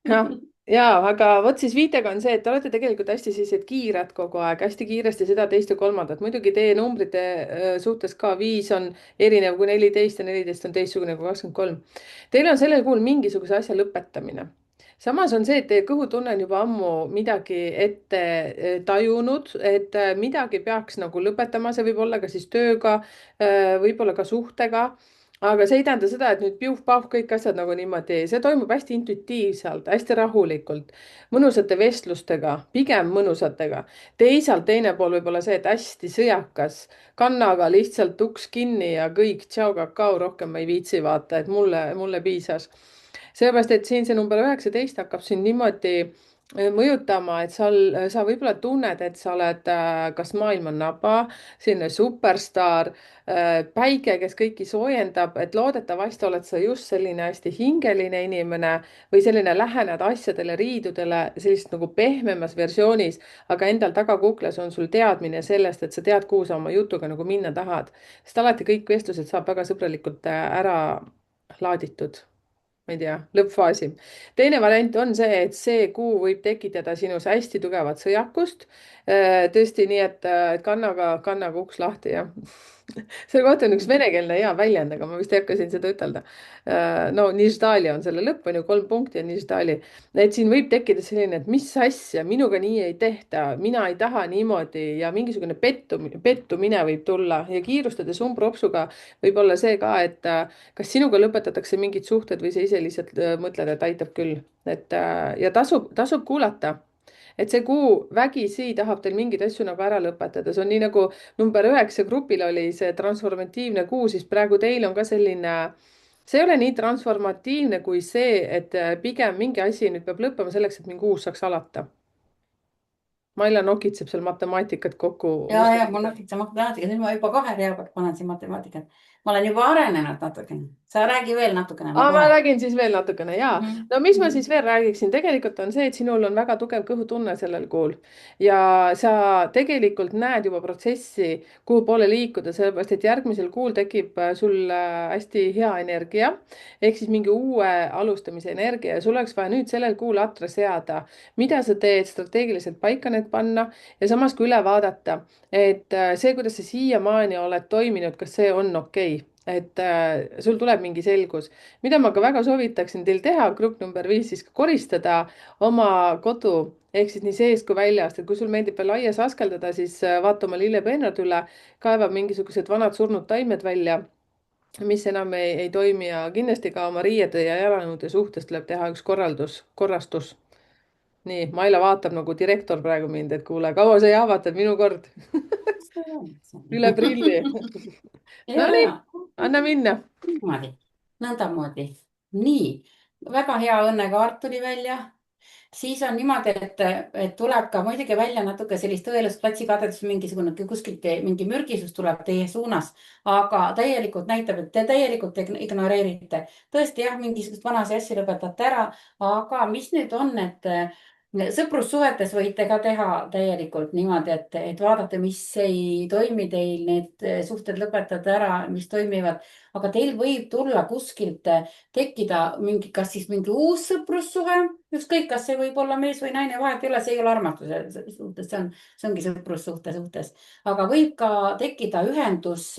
jah, ja aga vot siis viitega on see, et te olete tegelikult hästi sellised kiired kogu aeg, hästi kiiresti seda, teist ja kolmandat. muidugi teie numbrite suhtes ka 5 on erinev kui 14 ja 14 on teistsugune kui 23. Teil on sellel kuul mingisuguse asja lõpetamine. samas on see, et teie kõhutunne on juba ammu midagi ette tajunud, et midagi peaks nagu lõpetama, see võib olla ka siis tööga, võib-olla ka suhtega. aga see ei tähenda seda, et nüüd piuh-pahv kõik asjad nagu niimoodi, see toimub hästi intuitiivselt, hästi rahulikult, mõnusate vestlustega, pigem mõnusatega. teisalt teine pool võib olla see, et hästi sõjakas, kannaga lihtsalt uks kinni ja kõik, tšau, kakao, rohkem ma ei viitsi vaata, et mulle piisas. Seepärast, et siin see number 19 hakkab sind niimoodi mõjutama, et sa võib-olla tunned, et sa oled kas maailma naba, selline superstaar, päike, kes kõiki soojendab, et loodetavasti oled sa just selline hästi hingeline inimene või selline lähened asjadele, riidudele sellist nagu pehmemas versioonis, aga endal tagakuklas on sul teadmine sellest, et sa tead, kuhu sa oma jutuga nagu minna tahad. sest alati kõik vestlused saab väga sõbralikult ära laaditud, ma ei tea, lõppfaasi. teine variant on see, et see kuu võib tekitada sinus hästi tugevat sõjakust. tõesti nii, et kannaga uks lahti, jah. selle kohta on üks venekeelne hea väljend, aga ma vist ei hakka siin seda ütelda. no niždali on selle lõpp, on ju, 3 punkti on niždali. et siin võib tekkida selline, et mis asja, minuga nii ei tehta, mina ei taha niimoodi ja mingisugune pettumine võib tulla ja kiirustades umbropsuga võib olla see ka, et kas sinuga lõpetatakse mingid suhted või sa ise lihtsalt mõtled, et aitab küll, et ja tasub kuulata, et see kuu vägisi tahab teil mingeid asju nagu ära lõpetada, see on nii nagu number 9 grupil oli see transformatiivne kuu, siis praegu teil on ka selline, see ei ole nii transformatiivne kui see, et pigem mingi asi nüüd peab lõppema selleks, et mingi uus saaks alata. Maila nokitseb seal matemaatikat kokku. ja mul natukene matemaatika, nüüd ma juba 2 rea pealt panen siin matemaatikat. ma olen juba arenenud natukene. sa räägi veel natukene, ma Ma kohe. räägin siis veel natukene ja no mis ma siis veel räägiksin, tegelikult on see, et sinul on väga tugev kõhutunne sellel kuul ja sa tegelikult näed juba protsessi, kuhu poole liikuda, sellepärast et järgmisel kuul tekib sul hästi hea energia ehk siis mingi uue alustamise energia ja sul oleks vaja nüüd sellel kuul atra seada, mida sa teed, strateegiliselt paika need panna ja samas ka üle vaadata, et see, kuidas sa siiamaani oled toiminud, kas see on okei, et sul tuleb mingi selgus, mida ma ka väga soovitaksin teil teha, grupp number 5, siis koristada oma kodu ehk siis nii seest kui väljast, et kui sul meeldib veel aias askeldada, siis vaata oma lillepeenrad üle, kaeva mingisugused vanad surnud taimed välja, mis enam ei toimi ja kindlasti ka oma riiede ja jalanõude suhtes tuleb teha üks korrastus. nii, Maila vaatab nagu direktor praegu mind, et kuule, kaua sa jahvatad, minu kord üle prilli. ja, Nonii, ja. anna minna. niimoodi, nõndamoodi. nii, väga hea õnnekaart tuli välja. siis on niimoodi, et tuleb ka muidugi välja natuke sellist tõelist platsikadedust, mingisugune kuskilt mingi mürgisus tuleb teie suunas, aga täielikult näitab, et te täielikult ignoreerite. tõesti jah, mingisugust vanasi asju lõpetate ära, aga mis nüüd on, et sõprussuhetes võite ka teha täielikult niimoodi, et vaadata, mis ei toimi teil, need suhted lõpetada ära, mis toimivad. aga teil võib tulla kuskilt tekkida mingi, kas siis mingi uus sõprussuhe, ükskõik, kas see võib olla mees või naine, vahet ei ole, see ei ole armastuse suhtes, see ongi sõprussuhte suhtes. aga võib ka tekkida ühendus,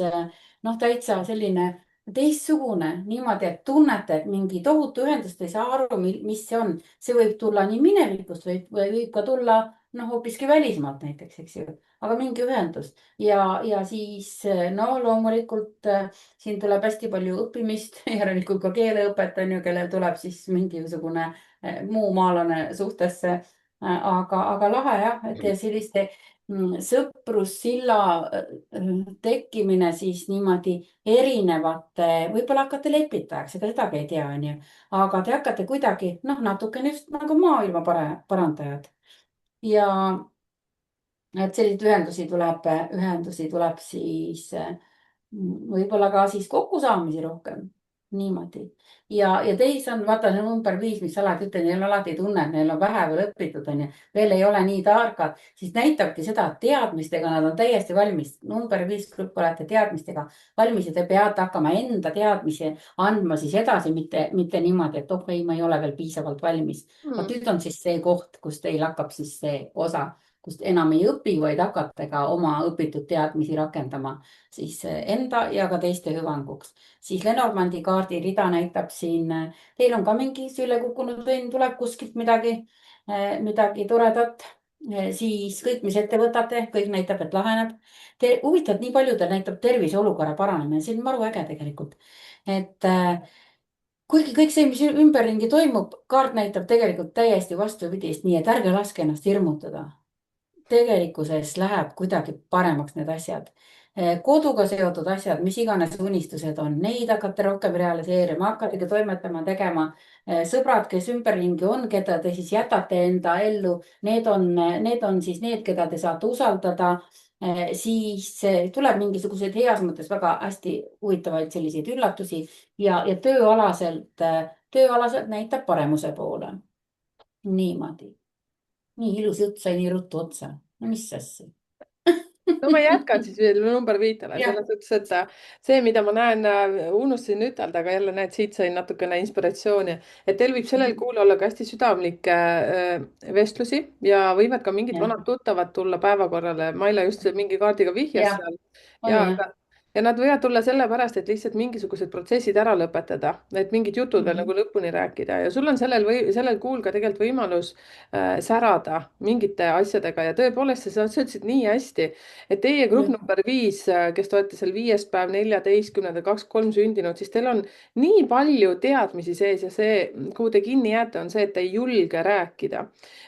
noh, täitsa selline teistsugune niimoodi, et tunnete, et mingi tohutu ühendust ei saa aru, mis see on. see võib tulla nii minevikust, võib ka tulla noh, hoopiski välismaalt näiteks, eks ju, aga mingi ühendus ja siis no loomulikult siin tuleb hästi palju õppimist, järelikult ka keeleõpet on ju, kellel tuleb siis mingisugune muu maalane suhtesse. aga lahe jah, et ja selliste sõprussilla tekkimine siis niimoodi erinevate, võib-olla hakkate lepitajaks, ega sedagi ei tea, onju, aga te hakkate kuidagi noh, natukene just nagu maailma parandajad ja et selliseid ühendusi tuleb siis võib-olla ka siis kokkusaamisi rohkem. niimoodi. Ja teis on, vaata see number 5, mis alati ütlen, neil alati tunne, et neil on vähe veel õpitud, onju. veel ei ole nii targad, siis näitabki seda, et teadmistega nad on täiesti valmis. number 5 grupp olete teadmistega valmis ja te peate hakkama enda teadmisi andma siis edasi, mitte niimoodi, et oh ei, ma ei ole veel piisavalt valmis. vot Hmm. nüüd on siis see koht, kus teil hakkab siis see osa, kust enam ei õpi, vaid hakkate ka oma õpitud teadmisi rakendama siis enda ja ka teiste hüvanguks. Siis Lenormandi kaardirida näitab siin, teil on ka mingi sülle kukkunud õnn, tuleb kuskilt midagi toredat. Siis kõik, mis ette võtate, kõik näitab, et laheneb. Huvitav, et nii paljudel näitab tervise olukorra paranemine, see on maru äge tegelikult. et kuigi kõik see, mis ümberringi toimub, kaart näitab tegelikult täiesti vastupidist, nii et ärge laske ennast hirmutada. Tegelikkuses läheb kuidagi paremaks need asjad. koduga seotud asjad, mis iganes unistused on, neid hakkate rohkem realiseerima, hakkategi toimetama, tegema. sõbrad, kes ümberringi on, keda te siis jätate enda ellu, need on siis need, keda te saate usaldada. siis tuleb mingisuguseid heas mõttes väga hästi huvitavaid selliseid üllatusi ja tööalaselt näitab paremuse poole. Niimoodi. Nii ilus jutt sai nii ruttu otsa. No mis asja? No ma jätkan siis veel number 5-le, jah. selles suhtes, et see, mida ma näen, unustasin ütelda, aga jälle näed, siit sain natukene inspiratsiooni, et teil võib sellel kuul olla ka hästi südamlikke vestlusi ja võivad ka mingid jah, vanad tuttavad tulla päevakorrale. Maila just mingi kaardiga vihjas jah, seal on ja, jah. ja nad võivad tulla sellepärast, et lihtsalt mingisugused protsessid ära lõpetada, et mingid jutud veel nagu lõpuni rääkida ja sul on sellel kuul ka tegelikult võimalus särada mingite asjadega ja tõepoolest sa ütlesid nii hästi, et teie grupp Jah. number 5, kes te olete seal 5. päev 14. 23 sündinud, siis teil on nii palju teadmisi sees ja see, kuhu te kinni jääte, on see, et te ei julge rääkida,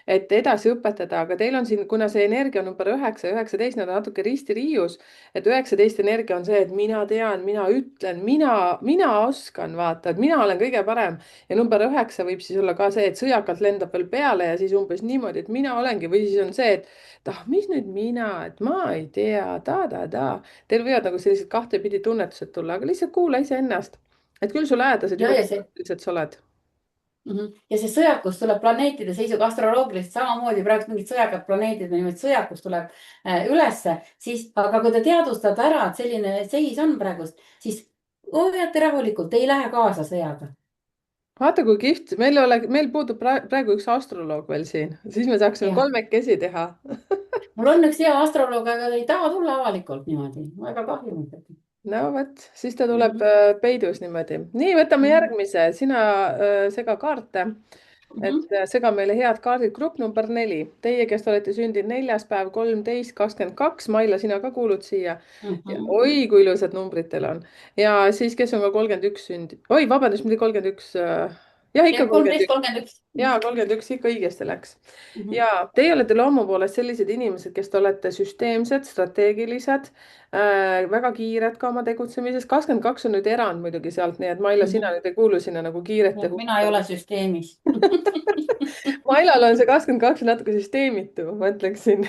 et edasi õpetada, aga teil on siin, kuna see energia number 9 ja 19, nad on natuke risti-riius, et 19 energia on see, et mina tean, mina ütlen, mina oskan, vaata, et mina olen kõige parem ja number 9 võib siis olla ka see, et sõjakalt lendab veel peale ja siis umbes niimoodi, et mina olengi või siis on see, et ah, mis nüüd mina, et ma ei tea, ta. Teil võivad nagu sellised kahtepidi tunnetused tulla, aga lihtsalt kuula iseennast. Et küll sul lähedased ja, juba ja teavad, millised sa oled. ja see sõjakus tuleb planeetide seisuga astroloogiliselt samamoodi, praegu mingid sõjakad planeedid, niimoodi sõjakus tuleb ülesse, siis, aga kui te teadvustate ära, et selline seis on praegust, siis hoiate rahulikult, ei lähe kaasa sõjaga. Vaata, kui kihvt, meil puudub praegu üks astroloog veel siin, siis me saaksime jah, kolmekesi teha. mul on üks hea astroloog, aga ta ei taha tulla avalikult niimoodi, väga kahju muidugi. No vot, siis ta tuleb Mhm, peidus niimoodi. Nii, võtame mhm, järgmise, sina sega kaarte, mhm, et sega meile head kaardid. Grupp number 4, teie, kes te olete sündinud 4. päev 13.22, Maila, sina ka kuulud siia. Ja, mhm. oi, kui ilusad numbrid teil on. Ja siis, kes on ka 31 sündi, oi, vabandust, mitte 31, jah, ikka jah, 13, 31. 31. Ja 31 ikka õigesti läks. Mhm, Ja teie olete loomu poolest sellised inimesed, kes te olete süsteemsed, strateegilised, väga kiired ka oma tegutsemises. 22 on nüüd erand muidugi sealt, nii et Maila, mhm. sina nüüd ei kuulu sinna nagu kiirete jah, mina ei ole süsteemis. Mailal on see 22 natuke süsteemitu, ma ütleksin.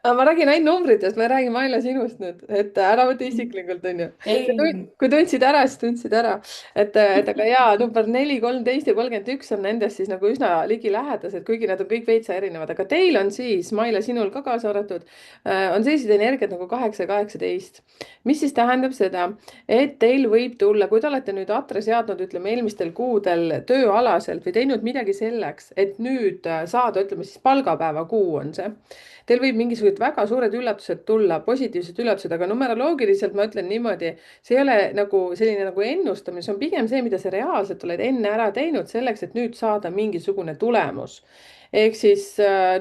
aga ma räägin ainult numbritest, ma ei räägi Maile sinust nüüd, et ära võta isiklikult, onju. ei, kui tundsid ära, siis tundsid ära. et aga jaa, number 4, 13 ja 31 on nendest siis nagu üsna ligilähedased, kuigi nad on kõik veitsa erinevad, aga teil on siis, Maile, sinul ka kaasa arvatud, on sellised energiat nagu 8 ja 18. mis siis tähendab seda, et teil võib tulla, kui te olete nüüd atre seadnud, ütleme eelmistel kuudel tööalaselt või teinud midagi selleks, et nüüd saada, ütleme siis palgapäeva kuu on see. Teil võib mingisugused väga suured üllatused tulla, positiivsed üllatused, aga numeroloogiliselt ma ütlen niimoodi, see ei ole nagu selline nagu ennustamine, see on pigem see, mida sa reaalselt oled enne ära teinud selleks, et nüüd saada mingisugune tulemus. Ehk siis,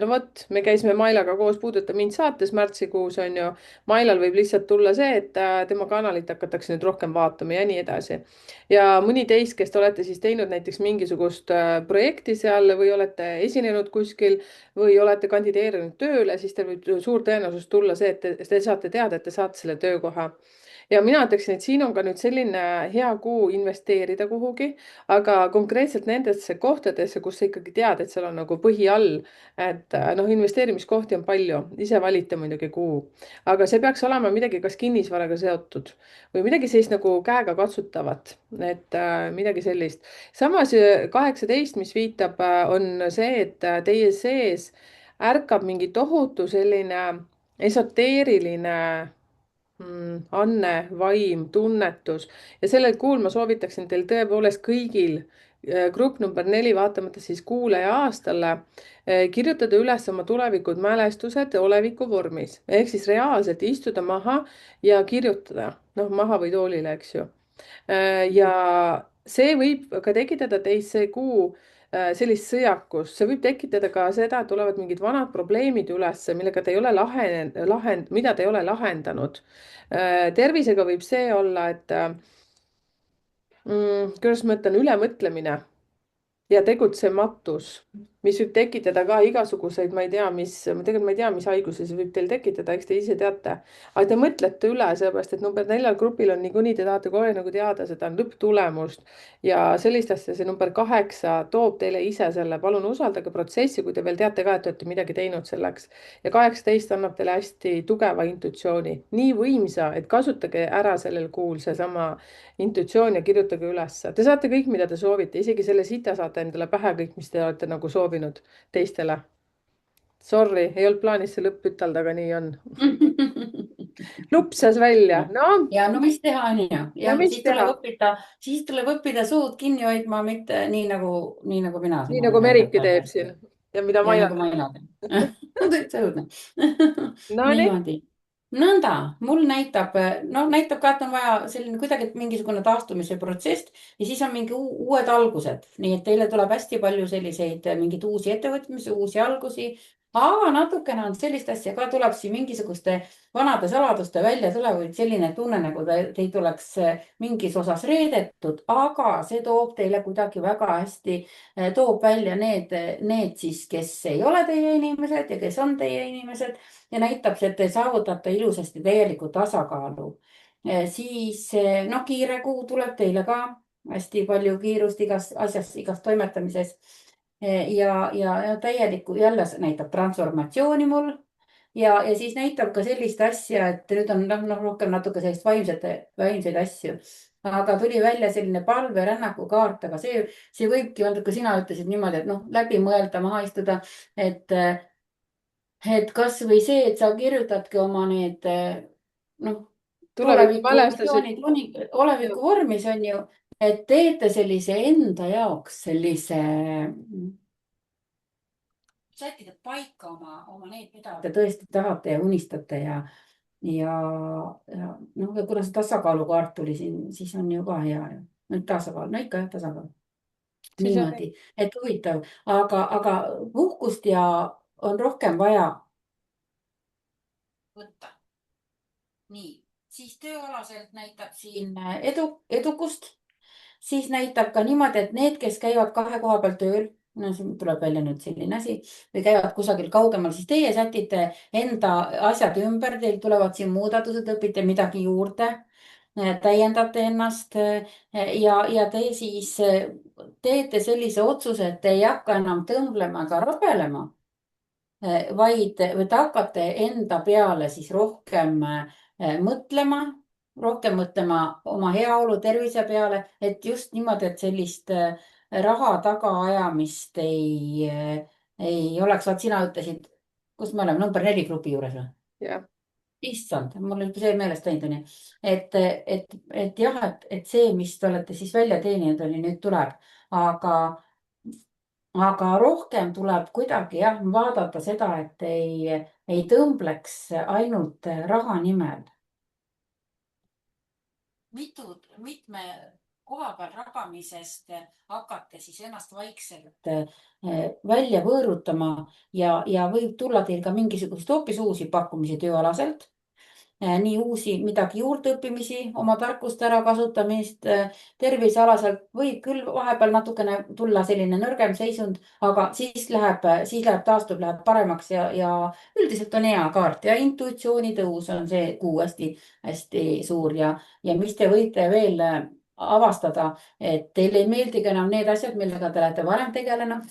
no vot, me käisime Mailaga koos Puuduta mind saates märtsikuus, on ju. Mailal võib lihtsalt tulla see, et tema kanalit hakatakse nüüd rohkem vaatama ja nii edasi. Ja mõni teist, kes te olete siis teinud näiteks mingisugust projekti seal või olete esinenud kuskil või olete kandideerinud tööle, siis teil võib suur tõenäosus tulla see, et te saate teada, et te saate selle töökoha. ja mina ütleksin, et siin on ka nüüd selline hea kuu investeerida kuhugi, aga konkreetselt nendesse kohtadesse, kus sa ikkagi tead, et seal on nagu põhi all, et noh, investeerimiskohti on palju, ise valite muidugi kuhu, aga see peaks olema midagi kas kinnisvaraga seotud või midagi sellist nagu käegakatsutavat, et midagi sellist. samas 18, mis viitab, on see, et teie sees ärkab mingi tohutu selline esoteeriline anne, vaim, tunnetus ja sellel kuul ma soovitaksin teil tõepoolest kõigil grupp number 4, vaatamata siis kuule ja aastale, kirjutada üles oma tulevikud mälestused oleviku vormis ehk siis reaalselt istuda maha ja kirjutada, noh, maha või toolile, eks ju. ja see võib ka tekitada teis see kuu sellist sõjakust, see võib tekitada ka seda, et tulevad mingid vanad probleemid ülesse, millega te ei ole mida te ei ole lahendanud. tervisega võib see olla, et kuidas ma ütlen, ülemõtlemine ja tegutsematus, mis võib tekitada ka igasuguseid, ma ei tea, tegelikult ma ei tea, mis haigusi see võib teil tekitada, eks te ise teate. aga te mõtlete üle, sellepärast et number 4 grupil on niikuinii, te tahate kogu aeg nagu teada seda lõpptulemust ja sellist asja, see number 8 toob teile ise selle, palun usaldage protsessi, kui te veel teate ka, et te olete midagi teinud selleks. ja 18 annab teile hästi tugeva intuitsiooni, nii võimsa, et kasutage ära sellel kuul seesama intuitsioon ja kirjutage üles. Te saate kõik, mida te soovite, isegi selle sita saate endale pähe kõik, mis te olete nagu soovinud teistele. Sorry, ei olnud plaanis see lõpp ütelda, aga nii on. lupsas välja, no, ja no mis teha, on ju. no ja mis teha, siis tuleb õppida suud kinni hoidma, mitte nii nagu mina siin nii olen nagu öelnud Merike välja. teeb siin ja mida Ja Maila nagu teeb. ma elasin. Täitsa õudne. no nii, Niimoodi. Nõnda, mul näitab, näitab ka, et on vaja selline kuidagi mingisugune taastumise protsess ja siis on mingi uued algused. Nii et teile tuleb hästi palju selliseid mingeid uusi ettevõtmisi, uusi algusi. Aga natukene on sellist asja ka, tuleb siin mingisuguste vanade saladuste välja tuleb selline tunne, nagu teid oleks mingis osas reedetud, aga see toob teile kuidagi väga hästi, toob välja need siis, kes ei ole teie inimesed ja kes on teie inimesed ja näitab, et te saavutate ilusasti täieliku tasakaalu. Siis noh, kiire kuu tuleb teile ka, hästi palju kiirust igas asjas, igas toimetamises. Ja täielikku jälle näitab transformatsiooni mul. Ja siis näitab ka sellist asja, et nüüd on rohkem natuke sellist vaimseid asju. Aga tuli välja selline palverännaku kaart, aga see võibki olla, kui sina ütlesid niimoodi, et läbi mõelda, maha istuda, et kasvõi see, et sa kirjutadki oma need noh, tuleviku tuleviku mälestused. visioonid oleviku vormis on ju, et teete sellise enda jaoks sellise, sätite paika oma need, mida te tõesti tahate ja unistate ja kuna see tasakaalukaart tuli siin, siis on ju ka hea ju. Tasakaal, no ikka jah, tasakaal. siis on Niimoodi, et huvitav, aga puhkust ja on rohkem vaja võtta. Nii, siis tööalaselt näitab siin edukust, siis näitab ka niimoodi, et need, kes käivad 2 koha peal tööl, no siin tuleb välja nüüd selline asi või käivad kusagil kaugemal, siis teie sätite enda asjad ümber, teil tulevad siin muudatused, õpite midagi juurde, täiendate ennast ja te siis teete sellise otsuse, et te ei hakka enam tõmblema ega rabelema, vaid te hakkate enda peale siis mõtlema, rohkem mõtlema oma heaolu, tervise peale, et just niimoodi, et sellist raha tagaajamist ei oleks. Vaat sina ütlesid, kus me oleme, number 4 grupi juures või? jah, Issand, mul oli see meelest läinud, onju. Et jah, et see, mis te olete siis välja teeninud, oli nüüd tuleb, aga rohkem tuleb kuidagi jah, vaadata seda, et ei tõmbleks ainult raha nimel. Mitme koha peal rabamisest hakata siis ennast vaikselt välja võõrutama ja võib tulla teil ka mingisuguseid hoopis uusi pakkumisi tööalaselt. nii uusi midagi juurdeõppimisi, oma tarkuste ärakasutamist. Tervisealaselt võib küll vahepeal natukene tulla selline nõrgem seisund, aga siis läheb, taastub, läheb paremaks ja üldiselt on hea kaart ja intuitsiooni tõus on see kuu hästi suur ja mis te võite veel avastada, et teile ei meeldigi enam need asjad, millega te olete varem tegelenud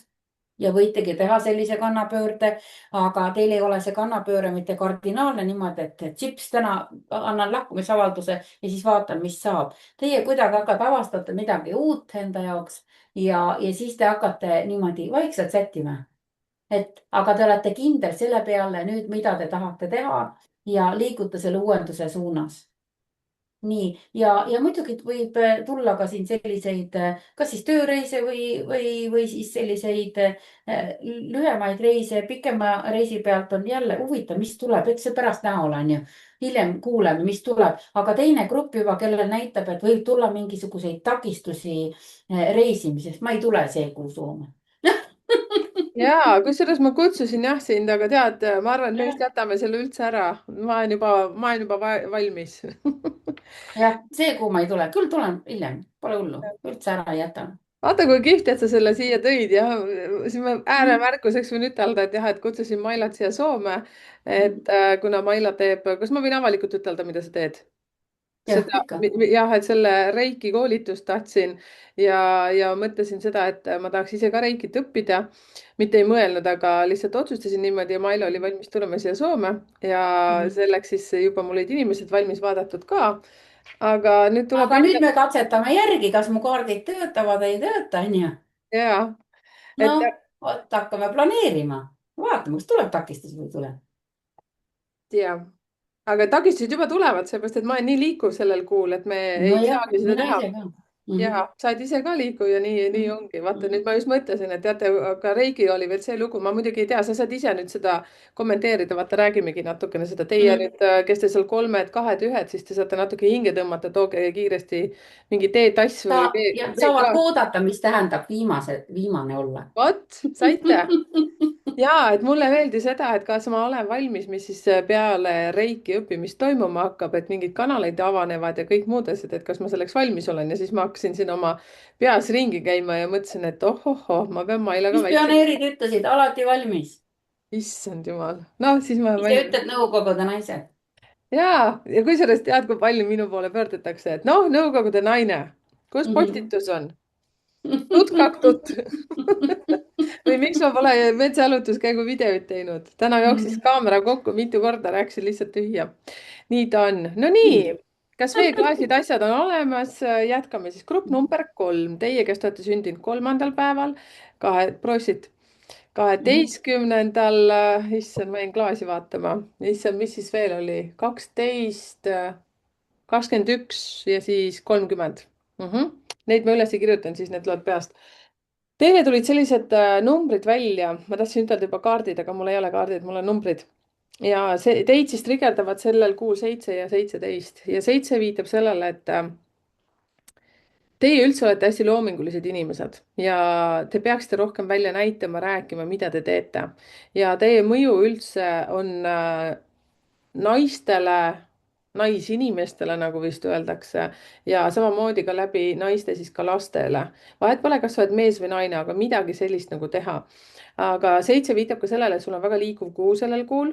ja võitegi teha sellise kannapöörde, aga teil ei ole see kannapööre mitte kardinaalne niimoodi, et tsips, täna annan lahkumisavalduse ja siis vaatan, mis saab. Teie kuidagi hakkate, avastate midagi uut enda jaoks ja siis te hakkate niimoodi vaikselt sättima. Aga te olete kindel selle peale nüüd, mida te tahate teha ja liigute selle uuenduse suunas. Nii, ja muidugi võib tulla ka siin selliseid, kas siis tööreise või siis selliseid lühemaid reise. Pikema reisi pealt on jälle huvitav, mis tuleb, eks see pärast näha ole, on ju. Hiljem kuuleme, mis tuleb, aga teine grupp juba, kellel näitab, et võib tulla mingisuguseid takistusi reisimisest. Ma ei tule see kuu Soome. ja kusjuures ma kutsusin jah sind, aga tead, ma arvan, et me vist jätame selle üldse ära. Ma olen juba valmis Jah, see kuu ma ei tule, küll tulen hiljem, pole hullu, üldse ära ei jäta. vaata, kui kihvt, et sa selle siia tõid ja siis ma ääremärkuseks võin ütelda, et jah, et kutsusin Mailat siia Soome. et kuna Maila teeb, kas ma võin avalikult ütelda, mida sa teed? jah, Seda, ikka. jah, et selle Reiki koolitust tahtsin ja mõtlesin seda, et ma tahaks ise ka Reikit õppida. mitte ei mõelnud, aga lihtsalt otsustasin niimoodi ja Mailo oli valmis tulema siia Soome ja selleks siis juba mul olid inimesed valmis vaadatud ka. aga nüüd tuleb Aga nüüd välja me katsetame järgi, kas mu kaardid töötavad, ei tööta, onju. ja, et Noh, vot hakkame planeerima. Vaatame, kas tuleb takistus või ei tule. ja, aga takistused juba tulevad, seepärast et ma olen nii liikuv sellel kuul, et me ei Nojah, saagi seda mina teha. ise ka. ja saad ise ka liikuda ja nii ongi. vaata, nüüd ma just mõtlesin, et teate, aga Reikiga oli veel see lugu, ma muidugi ei tea, sa saad ise nüüd seda kommenteerida, vaata, räägimegi natukene seda. Teie nüüd, kes te seal kolmed, kahed, ühed, siis te saate natuke hinge tõmmata, tooge kiiresti mingi teetass või Ja saavad veeklaas. oodata, mis tähendab viimane olla. vot, saite ja et mulle meeldis seda, et kas ma olen valmis, mis siis peale Reiki õppimist toimuma hakkab, et mingid kanaleid avanevad ja kõik muud asjad, et kas ma selleks valmis olen ja siis ma hakkasin siin oma peas ringi käima ja mõtlesin, et ohohoh, ma pean Mailaga mis väikse. pioneerid ütlesid, alati valmis. issand jumal, noh, siis ma olen ise valmis. ütled Nõukogude naised. ja kusjuures tead, kui palju minu poole pöördutakse, et noh, Nõukogude naine, kus Mhm. postitus on? tutkak-tutt või miks ma pole metsajalutuskäigu videoid teinud? täna jooksis kaamera kokku mitu korda, rääkisin lihtsalt tühja. nii ta on. No nii, kas veeklaasid, asjad on olemas? jätkame siis. grupp number 3, teie, kes te olete sündinud 3. päeval, prossid. 12. issand, ma jäin klaasi vaatama. issand, mis siis veel oli? 12, 21 ja siis 30. Neid ma üles ei kirjutanud, siis need loed peast. Teile tulid sellised numbrid välja, ma tahtsin ütelda juba kaardid, aga mul ei ole kaardid, mul on numbrid. ja see, teid siis trigerdavad sellel kuul 7 ja 17 ja 7 viitab sellele, et teie üldse olete hästi loomingulised inimesed ja te peaksite rohkem välja näitama, rääkima, mida te teete. ja teie mõju üldse on naistele, naisinimestele, nagu vist öeldakse, ja samamoodi ka läbi naiste siis ka lastele. vahet pole, kas sa oled mees või naine, aga midagi sellist nagu teha. aga 7 viitab ka sellele, et sul on väga liikuv kuu sellel kuul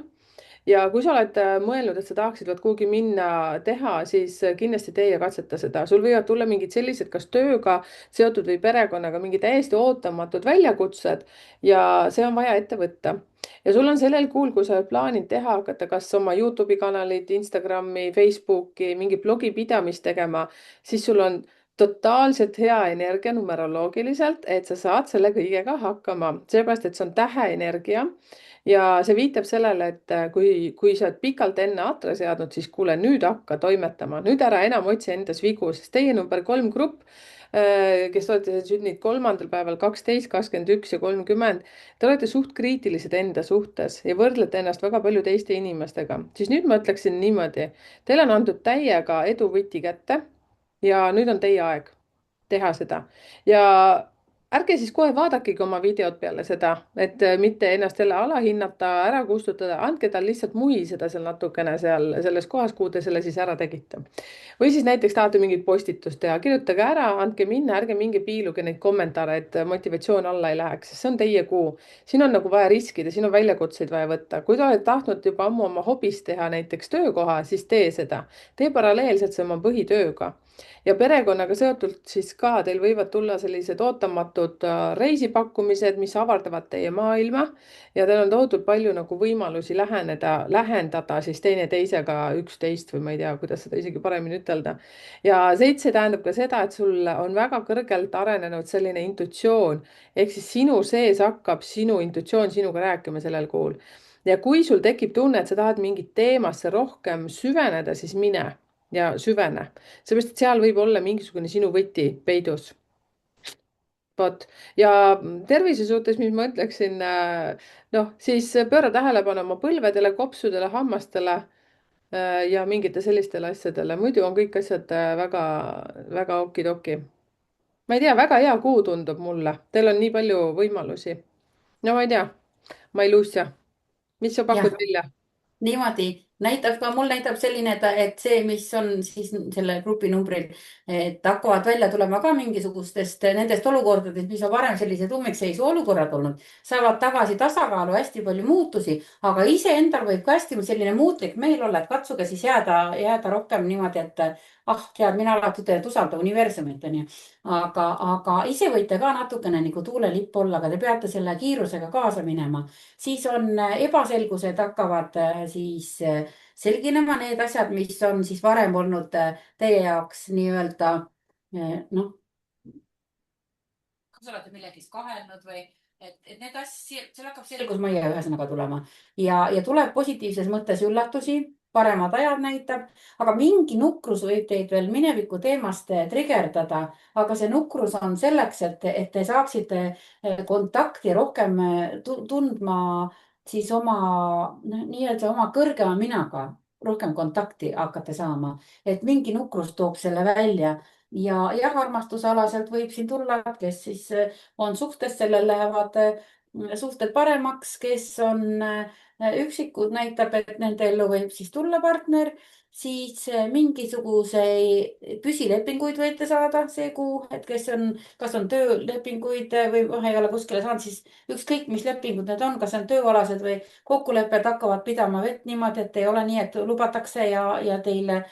ja kui sa oled mõelnud, et sa tahaksid vot kuhugi minna teha, siis kindlasti tee ja katseta seda. sul võivad tulla mingid sellised, kas tööga seotud või perekonnaga, mingi täiesti ootamatud väljakutsed ja see on vaja ette võtta. ja sul on sellel kuul, kui sa oled plaaninud teha, hakata kas oma Youtube'i kanalit, Instagrami, Facebooki, mingi blogi pidamist tegema, siis sul on totaalselt hea energia numeroloogiliselt, et sa saad selle kõigega hakkama, seepärast et see on täheenergia ja see viitab sellele, et kui sa oled pikalt enne atra seadnud, siis kuule, nüüd hakka toimetama, nüüd ära enam otsi endas vigu, sest teie number 3 grupp, kes olete sündinud 3. päeval, 12, 21 ja 30, te olete suht kriitilised enda suhtes ja võrdlete ennast väga palju teiste inimestega, siis nüüd ma ütleksin niimoodi, teile on antud täiega edu võti kätte ja nüüd on teie aeg teha seda ja ärge siis kohe vaadakegi oma videot peale seda, et mitte ennast jälle alahinnata, ära kustutada, andke tal lihtsalt muhiseda seal natukene seal selles kohas, kuhu te selle siis ära tegite. või siis näiteks tahate mingit postitust teha, kirjutage ära, andke minna, ärge minge piiluge neid kommentaare, et motivatsioon alla ei läheks, sest see on teie kuu. siin on nagu vaja riskida, siin on väljakutseid vaja võtta. kui te olete tahtnud juba ammu oma hobist teha näiteks töökoha, siis tee seda. tee paralleelselt see oma põhitööga ja perekonnaga seotult siis ka teil võivad tulla sellised ootamatud reisipakkumised, mis avardavad teie maailma ja teil on tohutult palju nagu võimalusi lähendada siis teineteisega üksteist või ma ei tea, kuidas seda isegi paremini ütelda. ja 7 tähendab ka seda, et sul on väga kõrgelt arenenud selline intuitsioon ehk siis sinu sees hakkab sinu intuitsioon sinuga rääkima sellel kuul. ja kui sul tekib tunne, et sa tahad mingit teemasse rohkem süveneda, siis mine ja süvene, seepärast et seal võib olla mingisugune sinu võti peidus. vot ja tervise suhtes, mis ma ütleksin, noh, siis pööra tähelepanu oma põlvedele, kopsudele, hammastele ja mingite sellistele asjadele, muidu on kõik asjad väga okidoki. ma ei tea, väga hea kuu tundub mulle, teil on nii palju võimalusi. no ma ei tea, Mailusia, mis sa pakud jah, välja? niimoodi näitab ka, mul näitab selline, et see, mis on siis selle grupi numbril, et hakkavad välja tulema ka mingisugustest nendest olukordadest, mis on varem sellised ummikseisu olukorrad olnud, saavad tagasi tasakaalu, hästi palju muutusi, aga iseendal võib ka hästi selline muutlik meel olla, et katsuge siis jääda rohkem niimoodi, et ah, tead, mina alati ütlen, et usalda universumit, onju. aga ise võite ka natukene nagu tuulelipp olla, aga te peate selle kiirusega kaasa minema, siis on ebaselgused hakkavad siis selginema, need asjad, mis on siis varem olnud teie jaoks nii-öelda noh, kas olete millegist kahelnud või et need asjad, seal hakkab selgusmajja ühesõnaga tulema ja tuleb positiivses mõttes üllatusi, paremad ajad näitab, aga mingi nukrus võib teid veel mineviku teemast trigerdada, aga see nukrus on selleks, et te saaksite kontakti rohkem tundma siis oma nii-öelda oma kõrgema minaga, rohkem kontakti hakkate saama, et mingi nukrus toob selle välja ja jah, armastusalaselt võib siin tulla, kes siis on suhtes, sellel lähevad suhted paremaks, kes on üksikud, näitab, et nende ellu võib siis tulla partner, siis mingisuguseid püsilepinguid võite saada see kuu, et kes on, kas on töölepinguid või ei ole kuskile saanud, siis ükskõik, mis lepingud need on, kas on tööalased või kokkulepped hakkavad pidama vett niimoodi, et ei ole nii, et lubatakse ja teile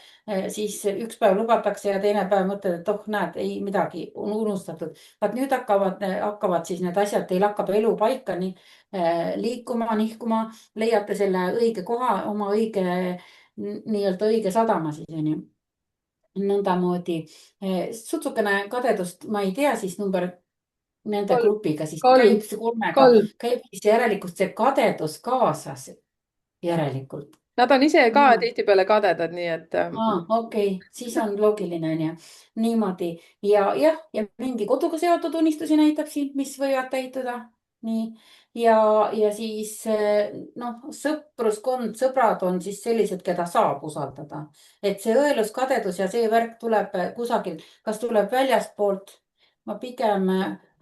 siis üks päev lubatakse ja teine päev mõtled, et oh, näed, ei midagi, on unustatud. vaat nüüd hakkavad siis need asjad, teil hakkab elu paika nii liikuma, nihkuma, leiate selle õige koha, oma õige nii-öelda õige sadama siis onju. nõndamoodi. Sutsukene kadedust ma ei tea, siis number nende kolm, grupiga siis kolm, käib see kolmega, kolm. käib siis järelikult see kadedus kaasas järelikult. Nad on ise ka tihtipeale kadedad, nii et Okei, siis on loogiline onju. Niimoodi ja jah, ja mingi koduga seotud unistusi näitab siin, mis võivad täituda. nii ja siis noh, sõpruskond, sõbrad on siis sellised, keda saab usaldada, et see õelus, kadedus ja see värk tuleb kusagilt, kas tuleb väljastpoolt. ma pigem,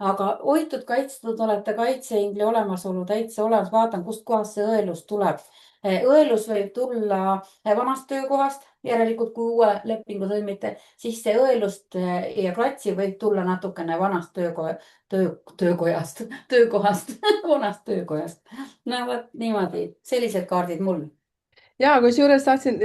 aga hoitud, kaitstud olete, kaitseingli olemasolu täitsa olemas, vaatan, kustkohast see õelus tuleb. õelus võib tulla vanast töökohast, järelikult kui uue lepingu sõlmite, siis see õelust ja klatsi võib tulla natukene vanast töökojast, töökohast, vanast töökojast. no vot niimoodi, sellised kaardid mul. ja kusjuures tahtsin,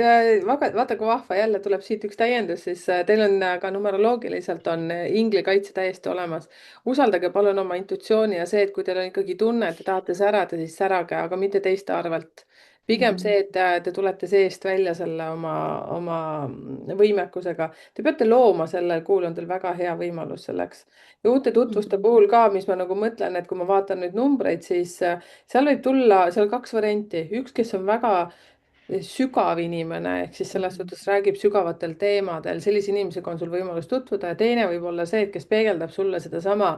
vaata kui vahva, jälle tuleb siit üks täiendus, siis teil on ka numeroloogiliselt on inglikaitse täiesti olemas. usaldage palun oma intuitsiooni ja see, et kui teil on ikkagi tunne, et te tahate särada, siis särage, aga mitte teiste arvelt. pigem see, et te tulete seest välja selle oma võimekusega. Te peate looma sellel kuul, on teil väga hea võimalus selleks. ja uute tutvuste puhul ka, mis ma nagu mõtlen, et kui ma vaatan nüüd numbreid, siis seal võib tulla, seal 2 varianti, üks, kes on väga sügav inimene ehk siis selles suhtes räägib sügavatel teemadel, sellise inimesega on sul võimalus tutvuda ja teine võib olla see, et kes peegeldab sulle sedasama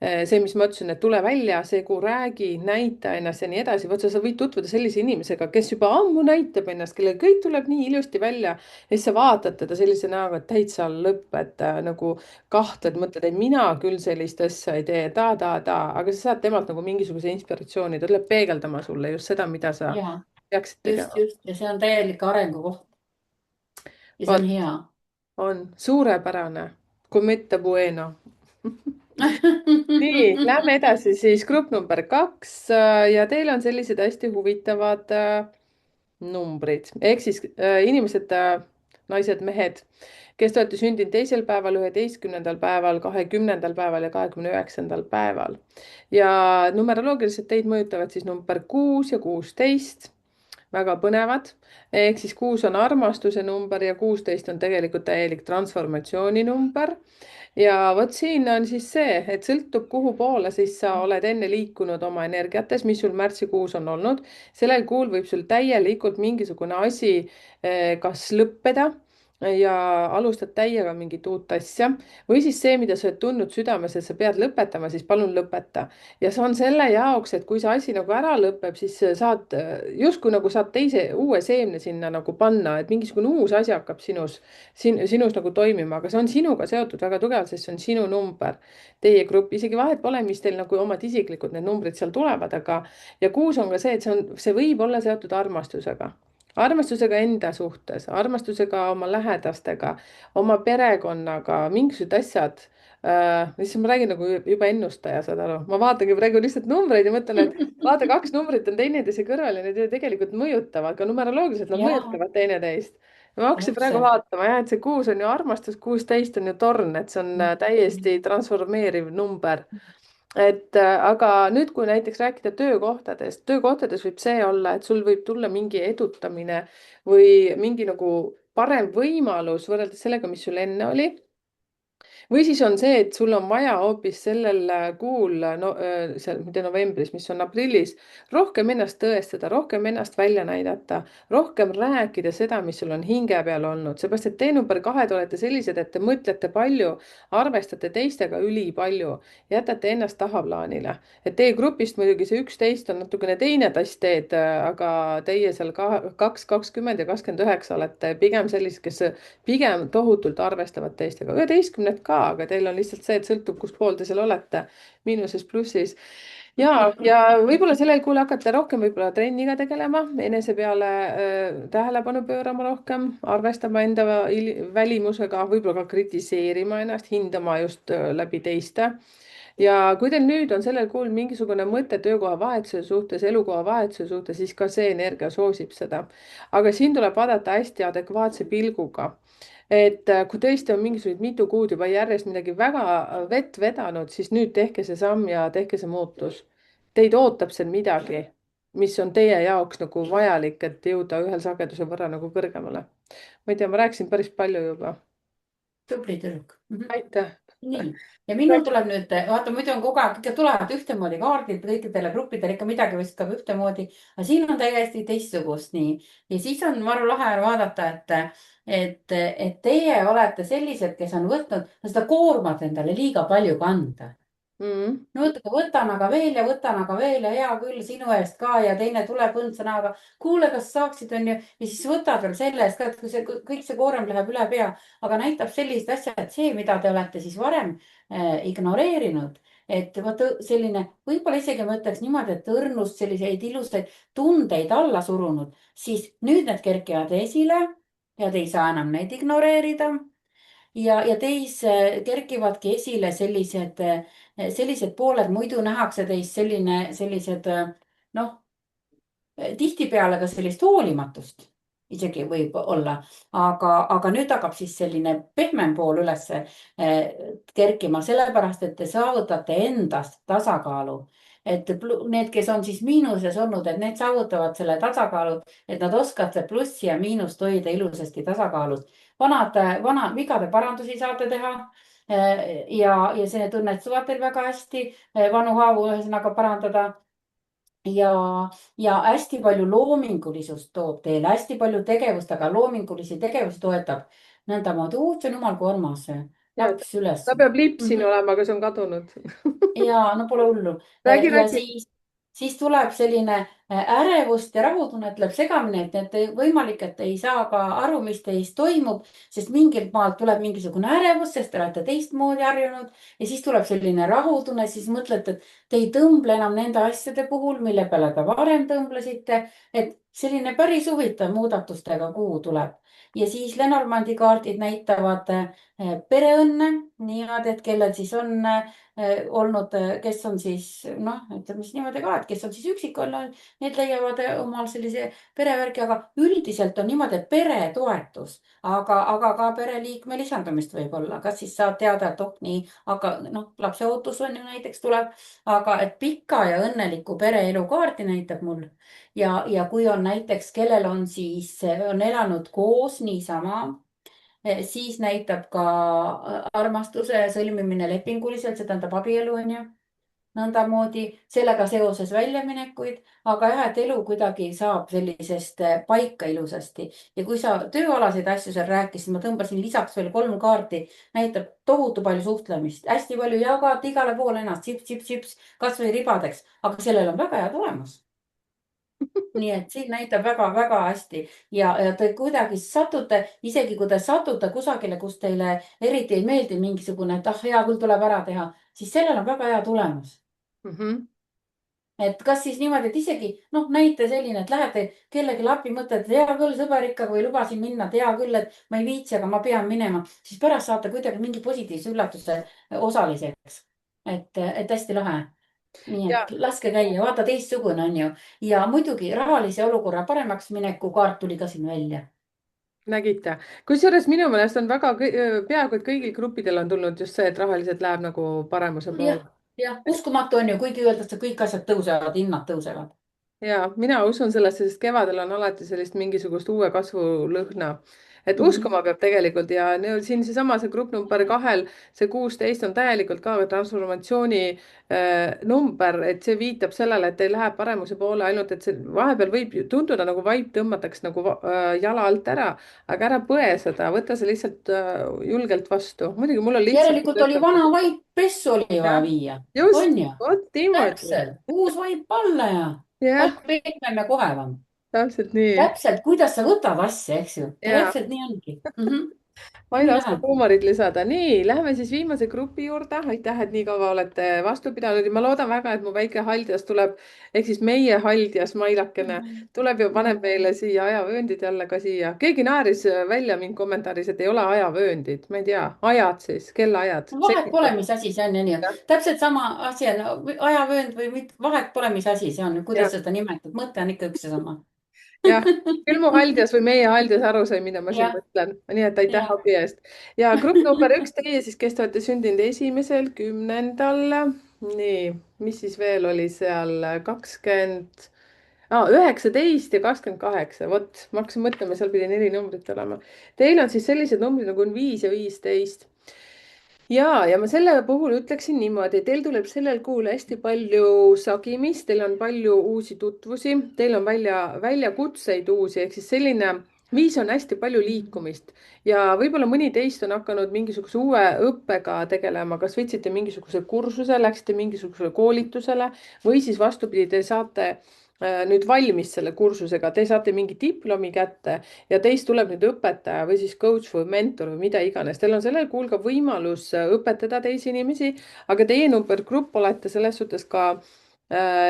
see, mis ma ütlesin, et tule välja, see, kuhu räägi, näita ennast ja nii edasi. vot sa võid tutvuda sellise inimesega, kes juba ammu näitab ennast, kellel kõik tuleb nii ilusti välja ja siis sa vaatad teda sellise näoga, et täitsa lõpp, et nagu kahtled, mõtled, et mina küll sellist asja ei tee, aga sa saad temalt nagu mingisuguse inspiratsiooni, ta tuleb peegeldama sulle just seda, mida sa ja peaksid tegema. just ja see on täielik arengukoht ja see vot, on hea. on suurepärane, kui mitte bueno. Nii, lähme edasi siis grupp number 2 ja teil on sellised hästi huvitavad numbrid ehk siis inimesed, naised, mehed, kes te olete sündinud 2. päeval, 11. päeval, 20. päeval ja 29. päeval. ja numeroloogiliselt teid mõjutavad siis number 6 ja 16. väga põnevad, ehk siis 6 on armastuse number ja 16 on tegelikult täielik transformatsiooni number. Ja vot siin on siis see, et sõltub, kuhu poole siis sa oled enne liikunud oma energiates, mis sul märtsikuus on olnud. sellel kuul võib sul täielikult mingisugune asi kas lõppeda ja alustad täiega mingit uut asja või siis see, mida sa oled tundnud südames, et sa pead lõpetama, siis palun lõpeta. ja see on selle jaoks, et kui see asi nagu ära lõpeb, siis saad justkui nagu saad teise uue seemne sinna nagu panna, et mingisugune uus asi hakkab sinus nagu toimima, aga see on sinuga seotud väga tugevalt, sest see on sinu number, teie grupp, isegi vahet pole, mis teil nagu omad isiklikud need numbrid seal tulevad, aga ja 6 on ka see, et see võib olla seotud armastusega. Armastusega enda suhtes, armastusega oma lähedastega, oma perekonnaga, mingisugused asjad. Siis ma räägin nagu juba ennustaja, saad aru, ma vaatangi praegu lihtsalt numbreid ja mõtlen, et vaata, 2 numbrit on teineteise kõrval ja need ju tegelikult mõjutavad, ka numeroloogiliselt nad ja mõjutavad teineteist. Ma hakkasin praegu otse. vaatama jah, et see 6 on ju armastus, 16 on ju torn, et see on täiesti transformeeriv number. Aga nüüd, kui näiteks rääkida töökohtades võib see olla, et sul võib tulla mingi edutamine või mingi nagu parem võimalus võrreldes sellega, mis sul enne oli. või siis on see, et sul on vaja hoopis sellel kuul, no seal mitte novembris, mis on aprillis, rohkem ennast tõestada, rohkem ennast välja näidata, rohkem rääkida seda, mis sul on hinge peal olnud, seepärast et te number 2 olete sellised, et te mõtlete palju, arvestate teistega ülipalju, jätate ennast tahaplaanile. et teie grupist muidugi see 11 on natukene teine tass teed, aga teie seal 2, 20 ja 29 olete pigem sellised, kes pigem tohutult arvestavad teistega, 11 ka, aga teil on lihtsalt see, et sõltub, kus pool te seal olete, miinuses, plussis. ja võib-olla sellel kuul hakata rohkem võib-olla trenniga tegelema, enese peale tähelepanu pöörama rohkem, arvestama enda välimusega, võib-olla ka kritiseerima ennast, hindama just läbi teiste. ja kui teil nüüd on sellel kuul mingisugune mõte töökoha vahetuse suhtes, elukoha vahetuse suhtes, siis ka see energia soosib seda. aga siin tuleb vaadata hästi adekvaatse pilguga, et kui tõesti on mingisugused mitu kuud juba järjest midagi väga vett vedanud, siis nüüd tehke see samm ja tehke see muutus. Teid ootab seal midagi, mis on teie jaoks nagu vajalik, et jõuda ühel sageduse võrra nagu kõrgemale. ma ei tea, ma rääkisin päris palju juba. tubli tüdruk. aitäh. nii, ja minul tuleb nüüd, vaata, muidu on kogu aeg, ikka tulevad ühtemoodi kaardid, kõikidele gruppidele ikka midagi viskab ühtemoodi, aga siin on täiesti teistsugust nii. ja siis on maru lahe vaadata, et teie olete sellised, kes on võtnud seda koormat endale liiga palju kanda. no võtan aga veel ja võtan aga veel ja hea küll sinu eest ka ja teine tuleb õndsa näoga. kuule, kas saaksid, onju, ja siis võtad veel selle eest ka, et kui see kõik see koorem läheb üle pea, aga näitab sellist asja, et see, mida te olete siis varem ignoreerinud, et vot selline, võib-olla isegi ma ütleks niimoodi, et õrnust, selliseid ilusaid tundeid alla surunud, siis nüüd need kerkivad esile ja te ei saa enam neid ignoreerida ja teis kerkivadki esile sellised pooled, muidu nähakse teis sellised noh, tihtipeale ka sellist hoolimatust isegi võib olla, aga nüüd hakkab siis selline pehmem pool üles kerkima, sellepärast et te saavutate endas tasakaalu. et need, kes on siis miinuses olnud, et need saavutavad selle tasakaalu, et nad oskavad plussi ja miinust hoida ilusasti tasakaalus. vana vigade parandusi saate teha. ja see tunnetuvad teil väga hästi, vanu haavu ühesõnaga parandada ja hästi palju loomingulisust toob teile, hästi palju tegevust, aga loomingulisi tegevusi toetab nõndamoodi, see on jumal kui armas. ja läks üles ta peab lipp mm. siin -hmm. olema, aga see on kadunud. ja no pole hullu. räägi, Ja räägi. siis tuleb selline ärevust ja rahutunnet tuleb segamini, et võimalik, et ei saa ka aru, mis teis toimub, sest mingilt maalt tuleb mingisugune ärevus, sest te olete teistmoodi harjunud ja siis tuleb selline rahutunne, siis mõtlete, et te ei tõmble enam nende asjade puhul, mille peale te varem tõmblesite. et selline päris huvitav muudatustega kuu tuleb ja siis Lenormandi kaardid näitavad pereõnne niimoodi, et kellel siis on olnud, kes on siis noh, ütleme siis niimoodi ka, et kes on siis üksik olnud, need leiavad omal sellise perevärgi, aga üldiselt on niimoodi, et peretoetus, aga ka pereliikme lisandumist võib-olla, kas siis saad teada, et oh nii, aga noh, lapse ootus on ju näiteks tuleb, aga et pika ja õnneliku pereelu kaarti näitab mul ja kui on näiteks, kellel on siis, on elanud koos niisama siis näitab ka armastuse sõlmimine lepinguliselt, see tähendab abielu on ju, nõndamoodi sellega seoses väljaminekuid, aga jah, et elu kuidagi saab sellisest paika ilusasti ja kui sa tööalaseid asju seal rääkisid, ma tõmbasin lisaks veel 3 kaarti, näitab tohutu palju suhtlemist, hästi palju jagad igale poole ennast sips, kasvõi ribadeks, aga sellel on väga hea tulemus. nii et siin näitab väga-väga hästi ja te kuidagi satute, isegi kui te satute kusagile, kus teile eriti ei meeldi mingisugune, et ah, hea küll tuleb ära teha, siis sellel on väga hea tulemus. et kas siis niimoodi, et isegi noh, näite selline, et lähete kellelegi appi, mõtlete, hea küll, sõber ikkagi või lubasin minna, et hea küll, et ma ei viitsi, aga ma pean minema, siis pärast saate kuidagi mingi positiivse üllatuse osaliseks. et hästi lahe. nii ja et laske käia, vaata teistsugune on ju ja muidugi rahalise olukorra paremaks mineku kaart tuli ka siin välja. nägite, kusjuures minu meelest on väga, peaaegu et kõigil gruppidel on tulnud just see, et rahaliselt läheb nagu paremuse jah, poole. jah, uskumatu on ju, kuigi öeldakse, kõik asjad tõusevad, hinnad tõusevad. ja mina usun sellesse, sest kevadel on alati sellist mingisugust uue kasvu lõhna. et Mhm. uskuma peab tegelikult ja siin seesama, see grupp number 2, see 16 on täielikult ka transformatsiooni number, et see viitab sellele, et teil läheb paremuse poole, ainult et see vahepeal võib ju tunduda nagu vaip tõmmatakse nagu jala alt ära, aga ära põe seda, võta see lihtsalt julgelt vastu. muidugi mul on lihtsalt. järelikult oli vana vaip pessu oli vaja jah, viia, just, on ju? vot niimoodi. täpselt, uus vaip alla ja jah, palju pehmem ja kohevam. täpselt nii. täpselt, kuidas sa võtad asja, eks ju, ja täpselt nii ongi mm. -hmm. Ain ülilahe. oskab huumorit lisada. nii, lähme siis viimase grupi juurde. aitäh, et nii kaua olete vastu pidanud ja ma loodan väga, et mu väike haldjas tuleb, ehk siis meie haldjas Mailakene tuleb ja paneb meile siia ajavööndid jälle ka siia. keegi naeris välja mind kommentaaris, et ei ole ajavööndid, ma ei tea, ajad siis, kellaajad. vahet pole, mis asi see on, onju. täpselt sama asi on ajavöönd või mitte, vahet pole, mis asi see on, kuidas jah, seda nimetad, mõte on ikka üks ja sama. jah, küll mu haldjas või meie haldjas aru sai, mida ma siin jah, mõtlen. nii et aitäh jah. abi eest. ja grupp number 1, teie siis, kes te olete sündinud 1.10. nii, mis siis veel oli seal 20, 19 ja 28, vot ma hakkasin mõtlema, seal pidi 4 numbrit olema. Teil on siis sellised numbrid nagu on 5 ja 15 ja ma selle puhul ütleksin niimoodi, teil tuleb sellel kuul hästi palju sagimist, teil on palju uusi tutvusi, teil on väljakutseid uusi, ehk siis selline viis on hästi palju liikumist ja võib-olla mõni teist on hakanud mingisuguse uue õppega tegelema, kas võtsite mingisuguse kursuse, läksite mingisugusele koolitusele või siis vastupidi, te saate nüüd valmis selle kursusega, te saate mingi diplomi kätte ja teist tuleb nüüd õpetaja või siis coach või mentor või mida iganes. Teil on sellel kuul ka võimalus õpetada teisi inimesi, aga teie numbergrupp olete selles suhtes ka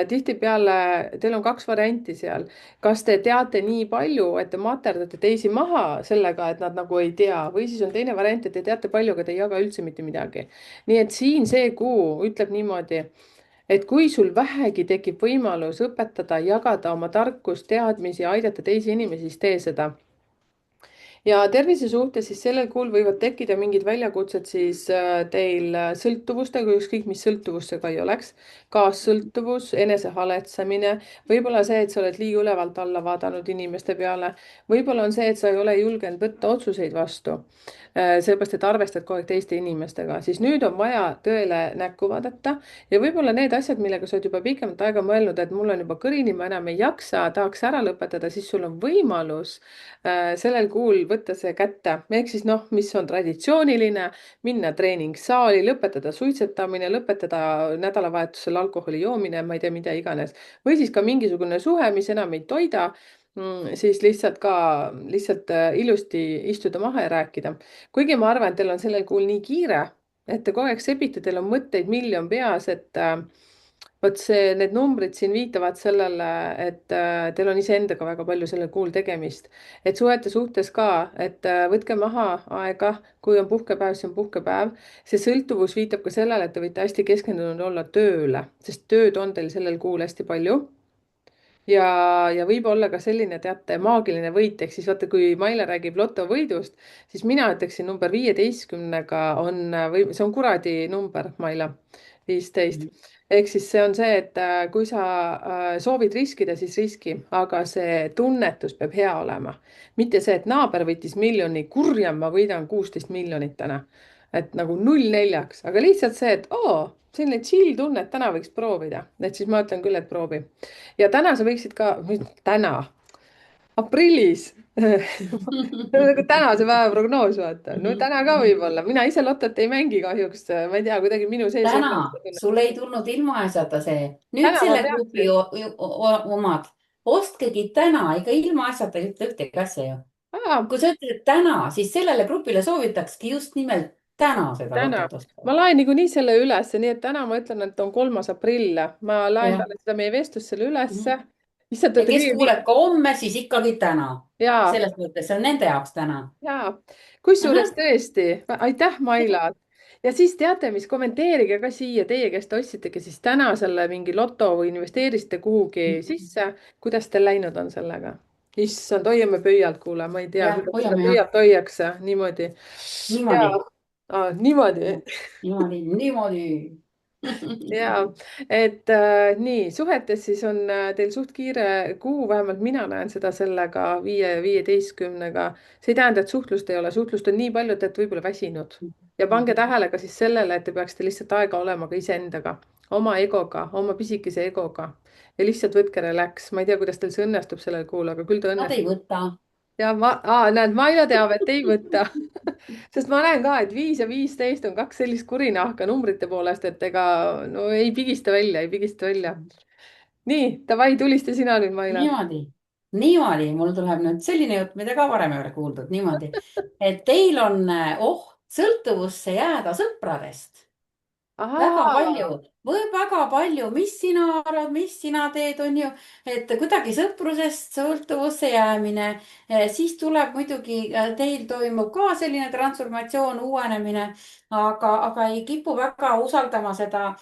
tihtipeale, teil on 2 varianti seal. kas te teate nii palju, et te materdate teisi maha sellega, et nad nagu ei tea, või siis on teine variant, et te teate palju, aga te ei jaga üldse mitte midagi. nii et siin see kuu ütleb niimoodi, et kui sul vähegi tekib võimalus õpetada, jagada oma tarkust, teadmisi, aidata teisi inimesi, siis tee seda. ja tervise suhtes siis sellel kuul võivad tekkida mingid väljakutsed siis teil sõltuvustega, ükskõik mis sõltuvus see ka ei oleks, kaassõltuvus, enesehaletsemine, võib-olla see, et sa oled liiga ülevalt alla vaadanud inimeste peale, võib-olla on see, et sa ei ole julgenud võtta otsuseid vastu, sellepärast et arvestad kogu aeg teiste inimestega, siis nüüd on vaja tõele näkku vaadata ja võib-olla need asjad, millega sa oled juba pikemat aega mõelnud, et mul on juba kõrini, ma enam ei jaksa, tahaks ära lõpetada, siis sul on võimalus sellel kuul võtta see kätte, ehk siis noh, mis on traditsiooniline, minna treeningsaali, lõpetada suitsetamine, lõpetada nädalavahetusel alkoholi joomine, ma ei tea, mida iganes. või siis ka mingisugune suhe, mis enam ei toida, siis lihtsalt ilusti istuda maha ja rääkida. kuigi ma arvan, et teil on sellel kuul nii kiire, et te kogu aeg sebite, teil on mõtteid miljon peas, et vot need numbrid siin viitavad sellele, et teil on iseendaga väga palju sellel kuul tegemist. et suhete suhtes ka, et võtke maha aega, kui on puhkepäev, siis on puhkepäev. see sõltuvus viitab ka sellele, et te võite hästi keskendunud olla tööle, sest tööd on teil sellel kuul hästi palju ja, ja võib olla ka selline, teate, maagiline võit, ehk siis vaata, kui Maile räägib lotovõidust, siis mina ütleksin number 15-ga on, või see on kuradi number, Maila, 15. ehk siis see on see, et kui sa soovid riskida, siis riski, aga see tunnetus peab hea olema. mitte see, et naaber võitis miljoni, kurjam, ma võidan 16 miljonit täna. et nagu 0-4, aga lihtsalt see, et oo, selline chill tunne, et täna võiks proovida, et siis ma ütlen küll, et proovi ja täna sa võiksid ka, täna, aprillis nagu tänase päeva prognoos, vaata. no täna ka võib-olla, mina ise lotot ei mängi kahjuks, ma ei tea, kuidagi minu sees ei täna, ole. sul ei tulnud ilmaasjata see. Nüüd täna ma selle grupi peaksin. omad. Ostkegi täna, ega ilmaasjata ei ütle ühtegi asja ju. Aa, Kui sa ütled täna, siis sellele grupile soovitakski just nimelt täna seda täna. lotot osta. ma laen niikuinii selle ülesse, nii et täna ma ütlen, et on 3. aprill. ma laen jah. talle seda meie vestlust selle Mhm. ülesse. lihtsalt Ja võtta kes kõige. kuuleb ka homme, siis ikkagi täna. Jaa, Selles mõttes see on nende jaoks täna. jaa, kusjuures Ahah. tõesti, aitäh, Maila. ja siis teate, mis kommenteerige ka siia teie, kes te ostsitegi siis täna selle mingi loto või investeerisite kuhugi sisse. kuidas teil läinud on sellega? issand, hoiame pöialt, kuule, ma ei tea, jah, kuidas seda hoiame jah. pöialt hoiakse niimoodi. ja Niimoodi. niimoodi. Niimoodi, niimoodi. ja, et nii suhetes siis on teil suht kiire kuu, vähemalt mina näen seda sellega 15-ga. see ei tähenda, et suhtlust ei ole, suhtlust on nii palju, et te olete võib-olla väsinud ja pange tähele ka siis sellele, et te peaksite lihtsalt aega olema ka iseendaga, oma egoga, oma pisikese egoga ja lihtsalt võtke relax. ma ei tea, kuidas teil see õnnestub sellel kuul, aga küll ta Nad ei õnnestub. võta. ja näed, Maila teab, et ei võta sest ma näen ka, et 5 ja 15 on kaks sellist kurinahka numbrite poolest, et ega no ei pigista välja, ei pigista välja. nii, davai, tulista sina nüüd, Maila. Niimoodi, niimoodi, mul tuleb nüüd selline jutt, mida ka varem ei ole kuuldud, niimoodi, et teil on oht sõltuvusse jääda sõpradest. väga ahaa, palju, väga palju, mis sina arvad, mis sina teed, on ju, et kuidagi sõprusest sõltuvusse jäämine. siis tuleb muidugi, teil toimub ka selline transformatsioon, uuenemine, aga ei kipu väga usaldama seda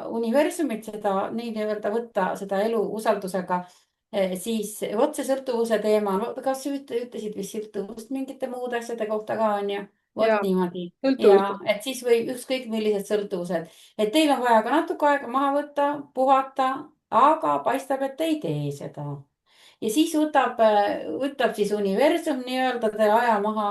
universumit, seda nii-öelda võtta seda elu usaldusega. siis vot see sõltuvuse teema, kas ütlesid vist sõltuvust mingite muude asjade kohta ka on ju? vot ja niimoodi ja sõltuvus. et siis võib ükskõik millised sõltuvused, et teil on vaja ka natuke aega maha võtta, puhata, aga paistab, et te ei tee seda. ja siis võtab siis universum nii-öelda teile aja maha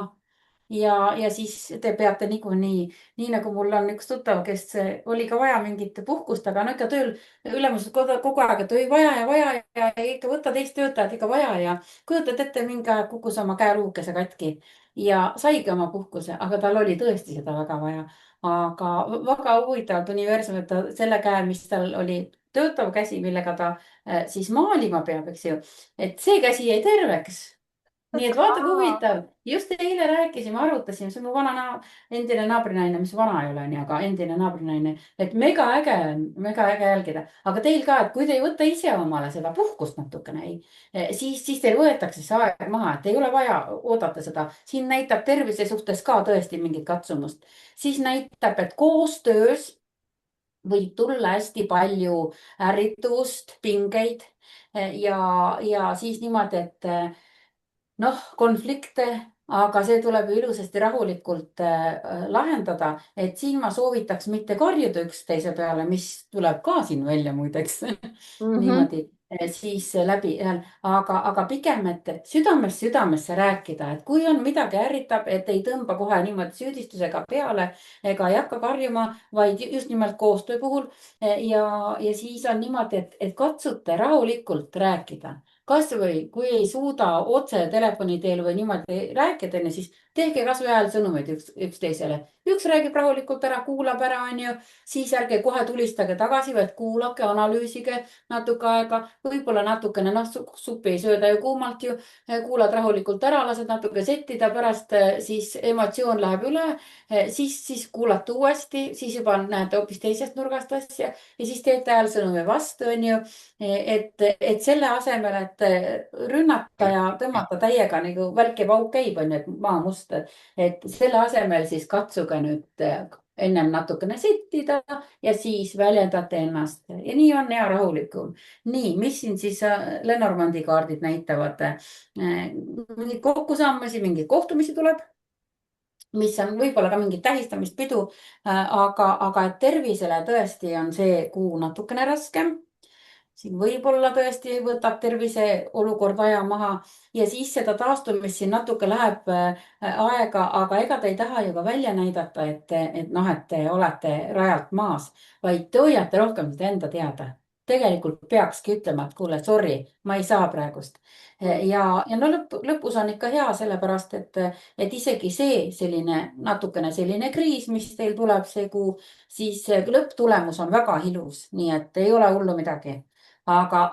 ja siis te peate niikuinii, nii nagu mul on üks tuttav, kes oli ka vaja mingit puhkust, aga no ikka tööl ülemused kogu aeg, et oi vaja ja ikka võta teist töötajat ikka vaja ja kujutad ette, mingi aeg kukkus oma käeluukese katki ja saigi oma puhkuse, aga tal oli tõesti seda väga vaja. aga väga huvitavalt universum, et ta selle käe, mis tal oli töötav käsi, millega ta siis maalima peab, eks ju, et see käsi jäi terveks. Nii et vaata kui huvitav, just eile rääkisime, arutasime, see on mu endine naabrinaine, mis vana ei ole, nii, aga endine naabrinaine, et mega äge jälgida, aga teil ka, et kui te ei võta ise omale seda puhkust natukene, siis teil võetakse see aeg maha, et ei ole vaja oodata seda. siin näitab tervise suhtes ka tõesti mingit katsumust, siis näitab, et koostöös võib tulla hästi palju ärrituvust, pingeid ja siis niimoodi, et noh, konflikte, aga see tuleb ju ilusasti rahulikult lahendada, et siin ma soovitaks mitte karjuda üksteise peale, mis tuleb ka siin välja muideks Mhm. niimoodi, siis läbi, aga pigem, et südamest südamesse rääkida, et kui on midagi ärritab, et ei tõmba kohe niimoodi süüdistusega peale ega ei hakka karjuma, vaid just nimelt koostöö puhul. ja siis on niimoodi, et katsute rahulikult rääkida kasvõi kui ei suuda otse telefoni teel või niimoodi rääkida, siis tehke kasvõi häälsõnumeid üksteisele. Üks räägib rahulikult ära, kuulab ära, onju, siis ärge kohe tulistage tagasi, vaid kuulake, analüüsige natuke aega, võib-olla natukene, noh, suppi ei sööda ju kuumalt ju, kuulad rahulikult ära, lased natuke settida, pärast siis emotsioon läheb üle, siis kuulate uuesti, siis juba näete hoopis teisest nurgast asja ja siis teete häälsõnumi vastu, onju. et selle asemel, et rünnata ja tõmmata täiega nagu välk ja pauk käib, onju, et maa must, et selle asemel siis katsuge nüüd ennem natukene sittida ja siis väljendate ennast ja nii on hea rahulikum. nii, mis siin siis Lenormandi kaardid näitavad? mingeid kokkusaamisi, mingeid kohtumisi tuleb, mis on võib-olla ka mingit tähistamist, pidu, aga et tervisele tõesti on see kuu natukene raskem. siin võib-olla tõesti võtab tervise olukord aja maha ja siis seda taastumist siin natuke läheb aega, aga ega te ei taha ju ka välja näidata, et noh, et te olete rajalt maas, vaid te hoiate rohkem seda enda teada. tegelikult peakski ütlema, et kuule, sorry, ma ei saa praegust. ja no lõpus on ikka hea, sellepärast et isegi see selline natukene selline kriis, mis teil tuleb see kuu, siis lõpptulemus on väga ilus, nii et ei ole hullu midagi. aga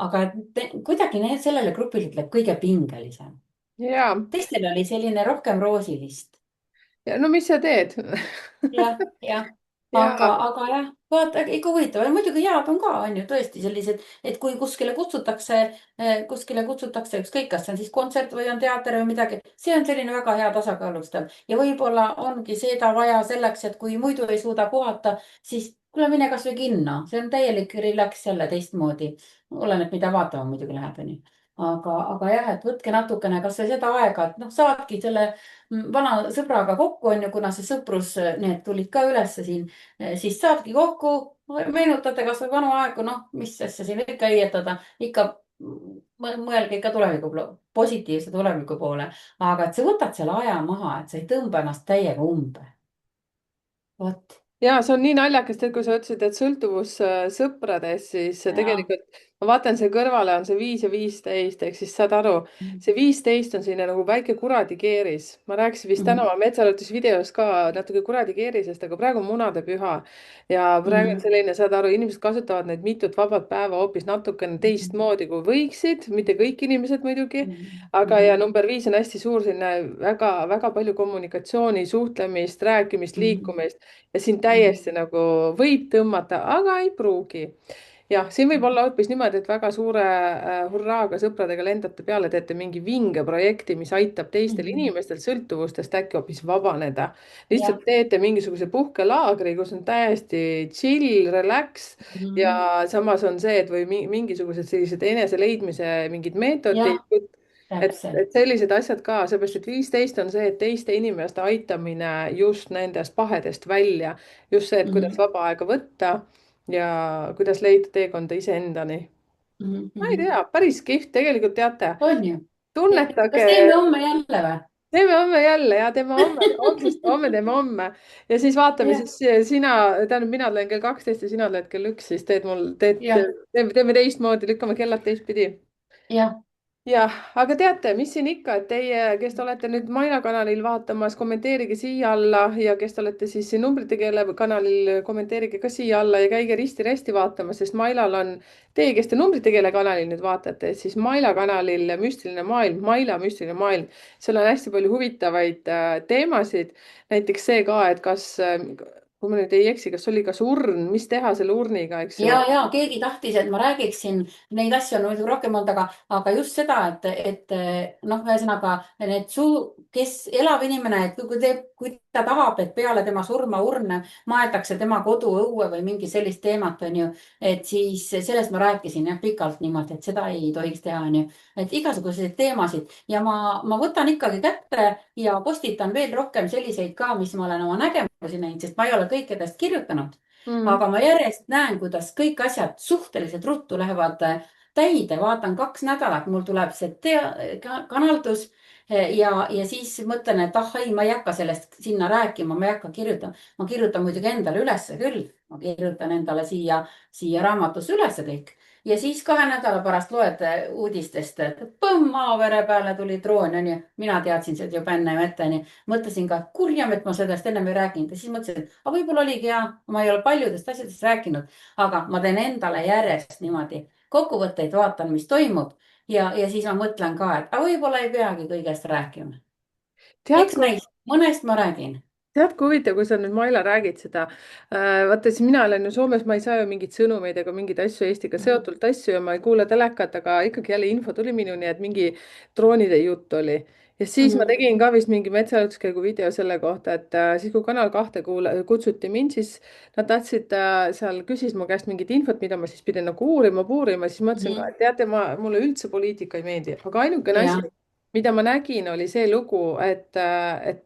kuidagi sellele grupile ütleb kõige pingelisem. ja, teistel oli selline rohkem roosilist. ja no mis sa teed? jah. aga, ja, aga jah, vaata ikka huvitav ja muidugi head on ka, on ju tõesti sellised, et kui kuskile kutsutakse ükskõik, kas see on siis kontsert või on teater või midagi, see on selline väga hea tasakaalustav ja võib-olla ongi seda vaja selleks, et kui muidu ei suuda puhata, siis kuule, mine kasvõi kinno, see on täielik relax jälle teistmoodi. oleneb, mida vaatama muidugi läheb, onju. aga jah, et võtke natukene kasvõi seda aega, et noh, saadki selle vana sõbraga kokku, onju, kuna see sõprus, need tulid ka ülesse siin, siis saadki kokku, meenutate kasvõi vanu aegu, noh, mis asja siin ikka õietada, ikka mõelge ikka tuleviku, positiivse tuleviku poole, aga et sa võtad selle aja maha, et sa ei tõmba ennast täiega umbe. vot, ja see on nii naljakas, et kui sa ütlesid, et sõltuvus sõpradest, siis ja. tegelikult ma vaatan siia kõrvale on see 5 ja 15 ehk siis saad aru, see 15 on selline nagu väike kuradikeeris. Ma rääkisin vist täna Mhm. oma metsarõõtusvideos ka natuke kuradikeerisest, aga praegu on munadepüha ja praegu on Mhm. selline, saad aru, inimesed kasutavad neid mitut vabat päeva hoopis natukene teistmoodi, kui võiksid, mitte kõik inimesed muidugi. Mhm. aga, ja Mhm. number 5 on hästi suur, selline väga-väga palju kommunikatsiooni, suhtlemist, rääkimist, Mhm. liikumist ja siin Mhm. täiesti nagu võib tõmmata, aga ei pruugi. jah, siin võib olla hoopis niimoodi, et väga suure hurraaga sõpradega lendate peale, teete mingi vinge projekti, mis aitab teistel Mhm. inimestel sõltuvustest äkki hoopis vabaneda. jah. lihtsalt teete mingisuguse puhkelaagri, kus on täiesti chill, relax Mhm. ja samas on see, et või mingisugused sellised enese leidmise mingid meetodid. jah, et, täpselt. et sellised asjad ka, seepärast et 15 on see, et teiste inimeste aitamine just nendest pahedest välja, just see, et kuidas Mhm. vaba aega võtta ja kuidas leida teekonda iseendani. Mhm. ma ei Mhm. tea, päris kihvt, tegelikult teate, on ju. kas tunnetage, teeme homme jälle või? teeme homme jälle ja teeme homme, homsest homme teeme homme ja siis vaatame, jah, siis sina, tähendab, mina tulen kell 12 ja sina tuled kell 1, siis teed mul, jah, teeme teistmoodi, lükkame kellad teistpidi. jah. jah, aga teate, mis siin ikka, et teie, kes te olete nüüd Maina kanalil vaatamas, kommenteerige siia alla ja kes te olete siis siin numbrite keele kanalil, kommenteerige ka siia alla ja käige risti-rästi vaatamas, sest Mailal on, teie, kes te numbrite keele kanalil nüüd vaatate, siis Maila kanalil Müstiline maailm, Maila müstiline maailm, seal on hästi palju huvitavaid teemasid. näiteks see ka, et kas, kui ma nüüd ei eksi, kas oli ka surn, mis teha selle urniga, eks ju. ja keegi tahtis, et ma räägiksin, neid asju on muidugi rohkem olnud, aga just seda, et noh, ühesõnaga need kes elav inimene, et kui ta tahab, et peale tema surma urne maetakse tema koduõue või mingi sellist teemat, on ju, et siis sellest ma rääkisin jah pikalt niimoodi, et seda ei tohiks teha, on ju, et igasuguseid teemasid ja ma võtan ikkagi kätte ja postitan veel rohkem selliseid ka, mis ma olen oma nägemusi näinud, sest ma ei ole kõikidest kirjutanud, Mm. aga ma järjest näen, kuidas kõik asjad suhteliselt ruttu lähevad täide, vaatan 2 nädalat, mul tuleb see kanaldus ja siis mõtlen, et ah ei, ma ei hakka sellest sinna rääkima, ma ei hakka kirjutama. ma kirjutan muidugi endale ülesse küll, ma kirjutan endale siia raamatusse ülesse kõik, ja siis 2 nädala pärast loed uudistest, et põmm, Maavere peale tuli droon, onju. mina teadsin seda juba enne ette, onju. mõtlesin ka, kurjam, et ma sellest ennem ei rääkinud ja siis mõtlesin, et aga võib-olla oligi hea, ma ei ole paljudest asjadest rääkinud, aga ma teen endale järjest niimoodi kokkuvõtteid, vaatan, mis toimub ja siis ma mõtlen ka, et aga võib-olla ei peagi kõigest rääkima. tead, eks näis, mõnest ma räägin. tead, kui huvitav, kui sa nüüd, Maila, räägid seda. Vaata, siis mina olen ju Soomes, ma ei saa ju mingeid sõnumeid ega mingeid asju Eestiga seotult asju ja ma ei kuula telekat, aga ikkagi jälle info tuli minuni, et mingi droonide jutt oli. Ja siis ma Mhm, tegin ka vist mingi metsaelutuskäigu video selle kohta, et siis kui Kanal 2 kutsuti mind, siis nad tahtsid seal, küsis mu käest mingit infot, mida ma siis pidin nagu uurima, siis mõtlesin ka, mhm. et teate, mulle üldse poliitika ei meeldi, aga ainukene asi, ja, mida ma nägin, oli see lugu, et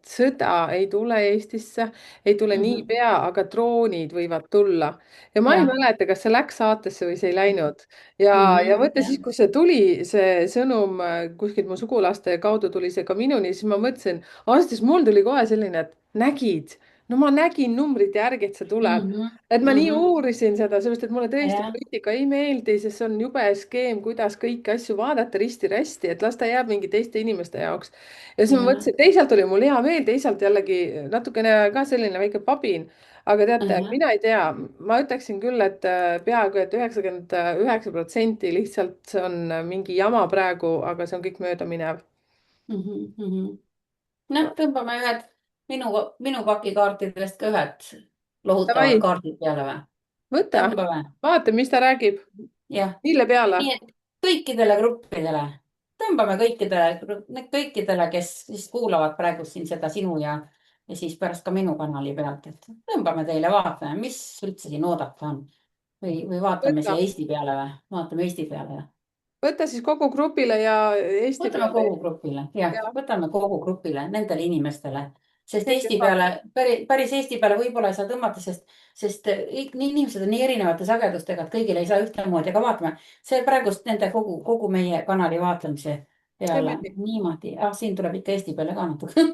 sõda ei tule Eestisse, ei tule mhm, niipea, aga droonid võivad tulla. ja ma ei ja, mäleta, kas see läks saatesse või see ei läinud. ja mõtle ja, siis, kui see tuli, see sõnum kuskilt mu sugulaste kaudu tuli see ka minuni, siis ma mõtlesin, ausalt öeldes mul tuli kohe selline, et nägid, no ma nägin numbrite järgi, et see tuleb. mhm, Et ma nii mhm. uurisin seda, seepärast et mulle tõesti ja, poliitika ei meeldi, sest see on jube skeem, kuidas kõiki asju vaadata risti-rästi, et las ta jääb mingi teiste inimeste jaoks. Ja siis ma ja, mõtlesin, et teisalt oli mul hea meel, teisalt jällegi natukene ka selline väike pabin. aga teate, ja. mina ei tea, ma ütleksin küll, et peaaegu et 99% lihtsalt see on mingi jama praegu, aga see on kõik möödaminev. Mhm, mhm. noh, tõmbame ühed minu pakikaartidest ka ühed lohutavad Davai, kaardid peale või? võta, tõmbame. vaata, mis ta räägib. jah, mille peale? nii et kõikidele gruppidele, tõmbame kõikidele, kes siis kuulavad praegu siin seda sinu ja siis pärast ka minu kanali pealt, et tõmbame teile, vaatame, mis üldse siin oodata on või vaatame võta, siia Eesti peale või? vaatame Eesti peale või? võta siis kogu grupile ja Eesti võtame peale. kogu grupile, jah, ja võtame kogu grupile, nendele inimestele, sest kõik, kes Eesti peale, vaatavad. päris Eesti peale võib-olla ei saa tõmmata, sest nii inimesed on nii erinevate sagedustega, et kõigile ei saa ühtemoodi, aga vaatame, see praegust nende kogu meie kanali vaatamise teeme peale nii. niimoodi, siin tuleb ikka Eesti peale ka natuke.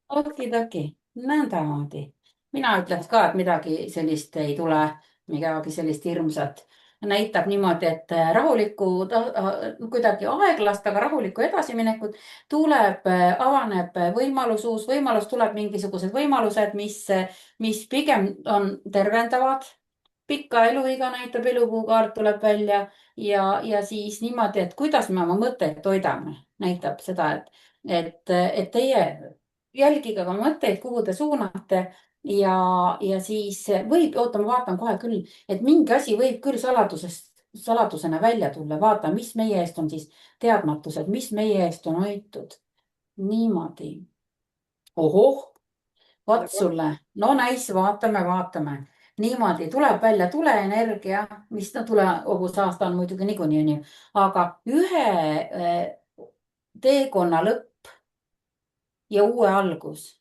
okidoki, nõndamoodi. mina ütleks ka, et midagi sellist ei tule, midagi sellist hirmsat. näitab niimoodi, et rahulikku, kuidagi aeglast, aga rahulikku edasiminekut tuleb, avaneb võimalus, uus võimalus, tuleb mingisugused võimalused, mis pigem on tervendavad. pikka eluiga näitab, elupuukaart tuleb välja ja siis niimoodi, et kuidas me oma mõtteid toidame, näitab seda, et teie jälgige oma mõtteid, kuhu te suunate ja siis oota, ma vaatan kohe küll, et mingi asi võib küll saladusena välja tulla, vaata, mis meie eest on siis teadmatused, mis meie eest on hoitud. niimoodi. ohoh, vot No, sulle, no nice, vaatame. niimoodi tuleb välja tuleenergia, mis no tulehobusaasta on muidugi niikuinii onju, aga ühe teekonna lõpp ja uue algus.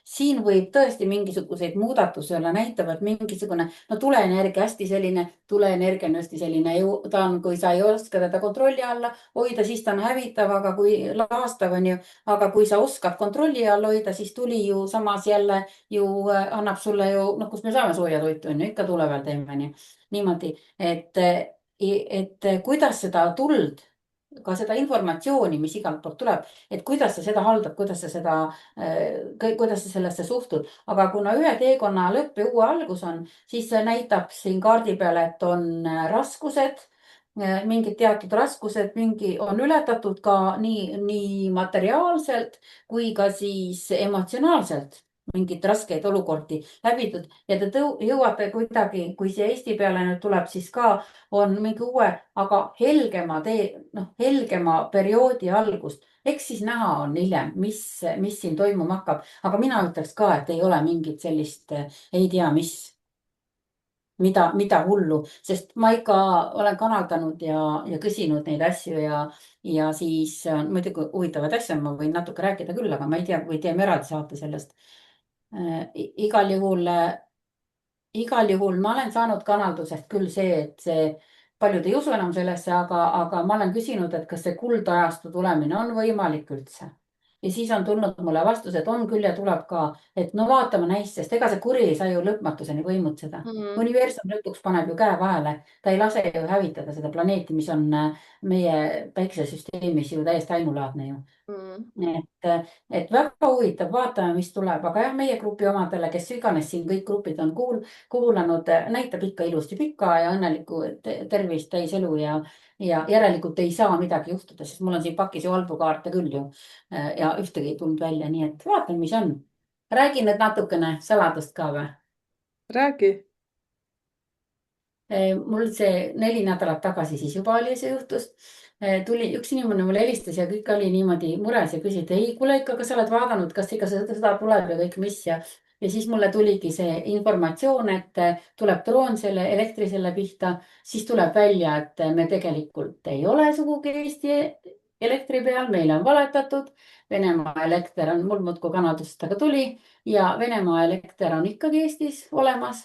siin võib tõesti mingisuguseid muudatusi olla, näitab, et mingisugune, no tuleenergia on hästi selline ju, ta on, kui sa ei oska teda kontrolli alla hoida, siis ta on hävitav, aga kui laastav on ju, aga kui sa oskad kontrolli all hoida, siis tuli ju samas jälle ju annab sulle ju, noh, kust me saame sooja toitu on ju, ikka tule peal teeme on ju. niimoodi, et kuidas seda tuld, ka seda informatsiooni, mis igalt poolt tuleb, et kuidas sa seda haldad, kuidas sa sellesse suhtud, aga kuna ühe teekonna lõpp ja uue algus on, siis see näitab siin kaardi peal, et on raskused, mingid teatud raskused, mingi on ületatud ka nii materiaalselt kui ka siis emotsionaalselt mingit raskeid olukordi läbitud ja te jõuate kuidagi, kui siia Eesti peale nüüd tuleb, siis ka on mingi uue, aga helgema noh, helgema perioodi algust. eks siis näha on hiljem, mis siin toimuma hakkab, aga mina ütleks ka, et ei ole mingit sellist, ei tea, mida hullu, sest ma ikka olen kanaldanud ja küsinud neid asju ja siis muidugi huvitavaid asju ma võin natuke rääkida küll, aga ma ei tea, või teeme eraldi saate sellest. Igal juhul ma olen saanud kanaldusest küll see, et see, paljud ei usu enam sellesse, aga ma olen küsinud, et kas see kuldajastu tulemine on võimalik üldse. ja siis on tulnud mulle vastus, et on küll ja tuleb ka, et no vaatame näis, sest ega see kuri ei saa ju lõpmatuseni võimutseda. mm, universum lõpuks paneb ju käe vahele, ta ei lase ju hävitada seda planeeti, mis on meie päikesesüsteemis ju täiesti ainulaadne ju. mm. et väga huvitav, vaatame, mis tuleb, aga jah, meie grupi omadele, kes iganes siin kõik grupid on kuulanud, näitab ikka ilusti pika ja õnnelikku tervist, täis elu ja järelikult ei saa midagi juhtuda, sest mul on siin pakis ju halbukaarte küll ju. ja ühtegi ei tulnud välja, nii et vaatame, mis on. räägin nüüd natukene saladust ka või? Räägi. mul see 4 nädalat tagasi siis juba oli see juhtus. tuli üks inimene mulle helistas ja kõik oli niimoodi mures ja küsis, et ei, kuule ikka, kas sa oled vaadanud, kas ikka seda tuleb ja kõik, mis ja siis mulle tuligi see informatsioon, et tuleb droon selle elektri selle pihta, siis tuleb välja, et me tegelikult ei ole sugugi Eesti elektri peal, meile on valetatud. Venemaa elekter on, mul muudkui kanadust aga tuli ja Venemaa elekter on ikkagi Eestis olemas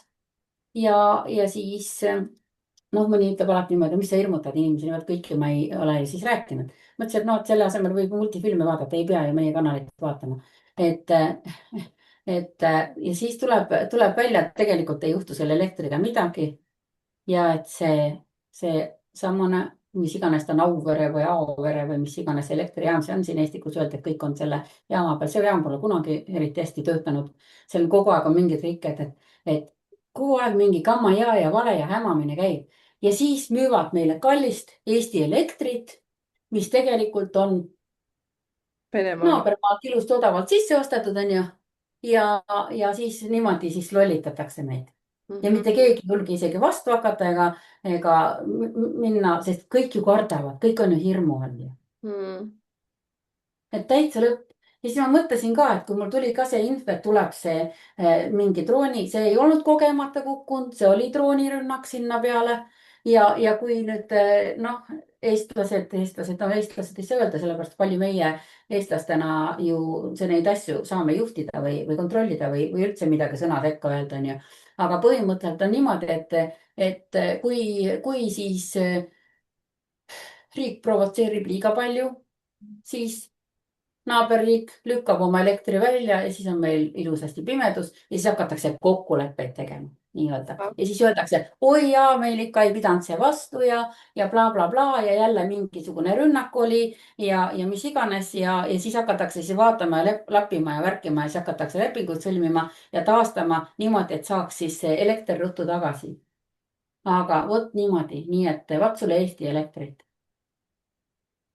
ja siis noh, mõni ütleb alati niimoodi, mis sa hirmutad inimesi, niimoodi kõike ma ei ole siis rääkinud. mõtlesin, et noh, et selle asemel võib multifilme vaadata, ei pea ju meie kanalit vaatama. et, ja siis tuleb välja, et tegelikult ei juhtu selle elektriga midagi. ja et see samune, mis iganes ta on, Auvere või Aovere või mis iganes elektrijaam see on siin Eesti, kus öeldi, et kõik on selle jaama peal, see jaam pole kunagi eriti hästi töötanud. seal kogu aeg on mingid rikked, et kogu aeg mingi gamma ja vale ja hämamine käib ja siis müüvad meile kallist Eesti elektrit, mis tegelikult on Venemaal. naabermaalt ilusti odavalt sisse ostetud, onju. ja siis niimoodi siis lollitatakse meid ja Mhm. mitte keegi ei julge isegi vastu hakata ega minna, sest kõik ju kardavad, kõik on ju hirmu all ju. Mm. et täitsa lõpp. ja siis ma mõtlesin ka, et kui mul tuli ka see info, et tuleb see mingi drooni, see ei olnud kogemata kukkunud, see oli droonirünnak sinna peale. ja kui nüüd noh, eestlased, no eestlased ei saa öelda, sellepärast palju meie eestlastena ju neid asju saame juhtida või kontrollida või üldse midagi sõna sekka öelda, onju. aga põhimõtteliselt on niimoodi, et kui siis riik provotseerib liiga palju, siis naaberriik lükkab oma elektri välja ja siis on meil ilusasti pimedus ja siis hakatakse kokkuleppeid tegema nii-öelda. Ah. ja siis öeldakse, oi jaa, meil ikka ei pidanud see vastu ja blablabla bla, ja jälle mingisugune rünnak oli ja mis iganes ja siis hakatakse siis vaatama ja lappima ja värkima ja siis hakatakse lepinguid sõlmima ja taastama niimoodi, et saaks siis see elekter ruttu tagasi. aga vot niimoodi, nii et vaat sulle Eesti elektrit.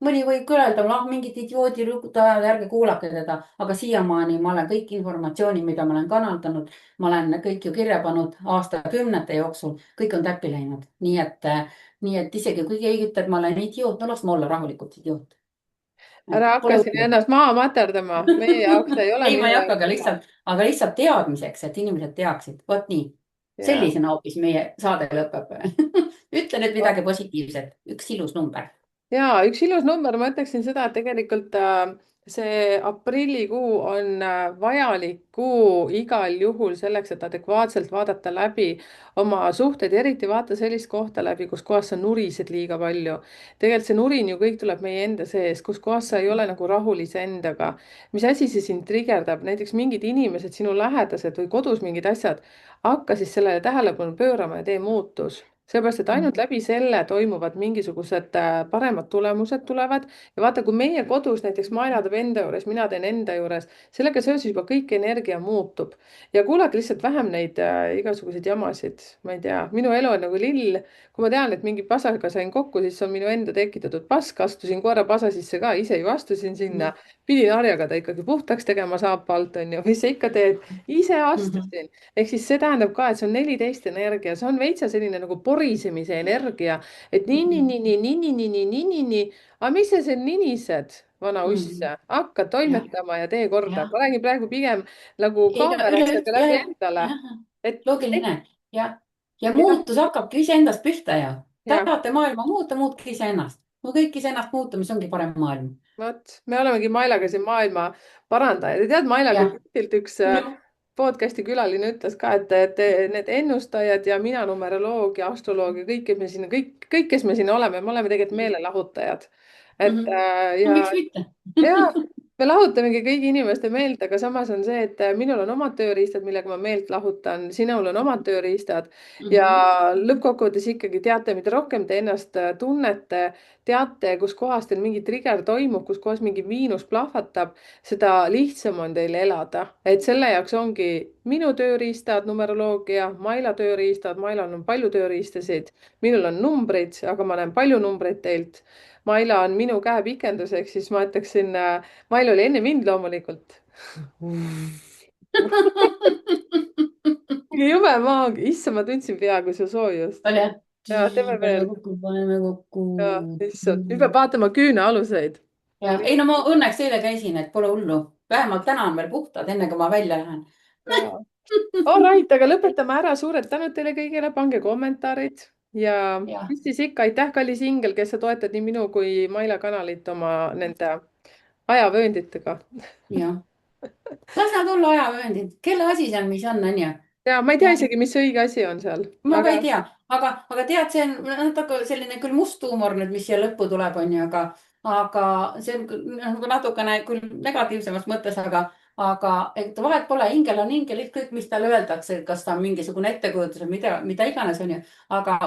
mõni võib küll öelda, noh, mingit idioodi ajal, ärge kuulake teda, aga siiamaani ma olen kõik informatsiooni, mida ma olen kanaldanud, ma olen kõik ju kirja pannud aastakümnete jooksul, kõik on täppi läinud. nii et isegi kui keegi ütleb, et ma olen idioot, no las ma olla rahulikult idioot. Ära hakka Pole siin hullu. ennast maha materdama, meie jaoks ta ei ole ei, ma minu ei hakka, jaoks ka. aga lihtsalt teadmiseks, et inimesed teaksid, vot nii. Ja. sellisena hoopis meie saade lõpeb. ütle nüüd midagi positiivset, üks ilus number. Ja üks ilus number, ma ütleksin seda, et tegelikult see aprillikuu on vajalik kuu igal juhul selleks, et adekvaatselt vaadata läbi oma suhted ja eriti vaata sellist kohta läbi, kus kohas sa nurised liiga palju. tegelikult see nurin ju kõik tuleb meie enda sees, kus kohas sa ei ole nagu rahul iseendaga. mis asi see sind trigerdab, näiteks mingid inimesed, sinu lähedased või kodus mingid asjad, hakka siis sellele tähelepanu pöörama ja tee muutus seepärast, et ainult läbi selle toimuvad mingisugused paremad tulemused tulevad ja vaata, kui meie kodus näiteks Maila teeb enda juures, mina teen enda juures, sellega seoses juba kõik energia muutub ja kuulake lihtsalt vähem neid igasuguseid jamasid, ma ei tea, minu elu on nagu lill, kui ma tean, et mingi pasaga sain kokku, siis see on minu enda tekitatud pask, astusin korra pasa sisse ka, ise ju astusin sinna, pidin harjaga ta ikkagi puhtaks tegema saapa alt, onju, mis sa ikka teed, ise astusin ehk siis see tähendab ka, et see on 14 energia, see on veitsa selline nagu porisemise energia, et nii. aga mis sa seal ninised, vana uss, hakka jah, toimetama ja tee korda. jah. ma räägin praegu pigem nagu ei no üleüldse kaameratega läbi endale, jah, et loogiline ja jah, muutus hakkabki iseendast pihta ju. jah, tahate maailma muuta, muutke iseennast. kui kõik iseennast muutume, siis ongi parem maailm. vot, me olemegi Mailaga siin maailma parandajad ja tead, Maila, kui jah, kuskilt üks noh, podcast'i külaline ütles ka, et need ennustajad ja mina, numeroloog ja astroloog ja kõik, kes me siin, kõik, kes me siin oleme, me oleme tegelikult meelelahutajad. et no ja, miks mitte. ja me lahutamegi kõigi inimeste meelt, aga samas on see, et minul on omad tööriistad, millega ma meelt lahutan, sinul on omad tööriistad ja Mhm. lõppkokkuvõttes ikkagi teate, mida rohkem te ennast tunnete, teate, kus kohas teil mingi trigger toimub, kus kohas mingi miinus plahvatab, seda lihtsam on teil elada. et selle jaoks ongi minu tööriistad, numeroloogia, Maila tööriistad, Mailal on palju tööriistasid, minul on numbrid, aga ma näen palju numbreid teilt. Maila on minu käepikenduseks, siis ma ütleksin Mail oli enne mind loomulikult. mingi jube maag, issand, ma tundsin peaaegu su soojust. oli jah? ja teeme paneme veel. kokku, paneme kokku. ja issand, nüüd peab vaatama küünealuseid. ja ei no ma õnneks eile käisin, et pole hullu. vähemalt täna on veel puhtad, enne kui ma välja lähen. All right, aga lõpetame ära, suured tänud teile kõigile, pange kommentaarid ja ja, mis siis ikka, aitäh, kallis ingel, kes sa toetad nii minu kui Maila kanalit oma nende ajavöönditega. ja las nad olla ajavööndid, kelle asi see on, mis on, onju. ja ma ei tea isegi, mis õige asi on seal, ma ka aga ei tea, aga tead, see on natuke selline küll must huumor nüüd, mis siia lõppu tuleb, onju, aga see on nagu natukene küll negatiivsemas mõttes, aga et vahet pole, ingel on ingel, ükskõik, mis talle öeldakse, kas ta on mingisugune ettekujutus või mida iganes, onju. aga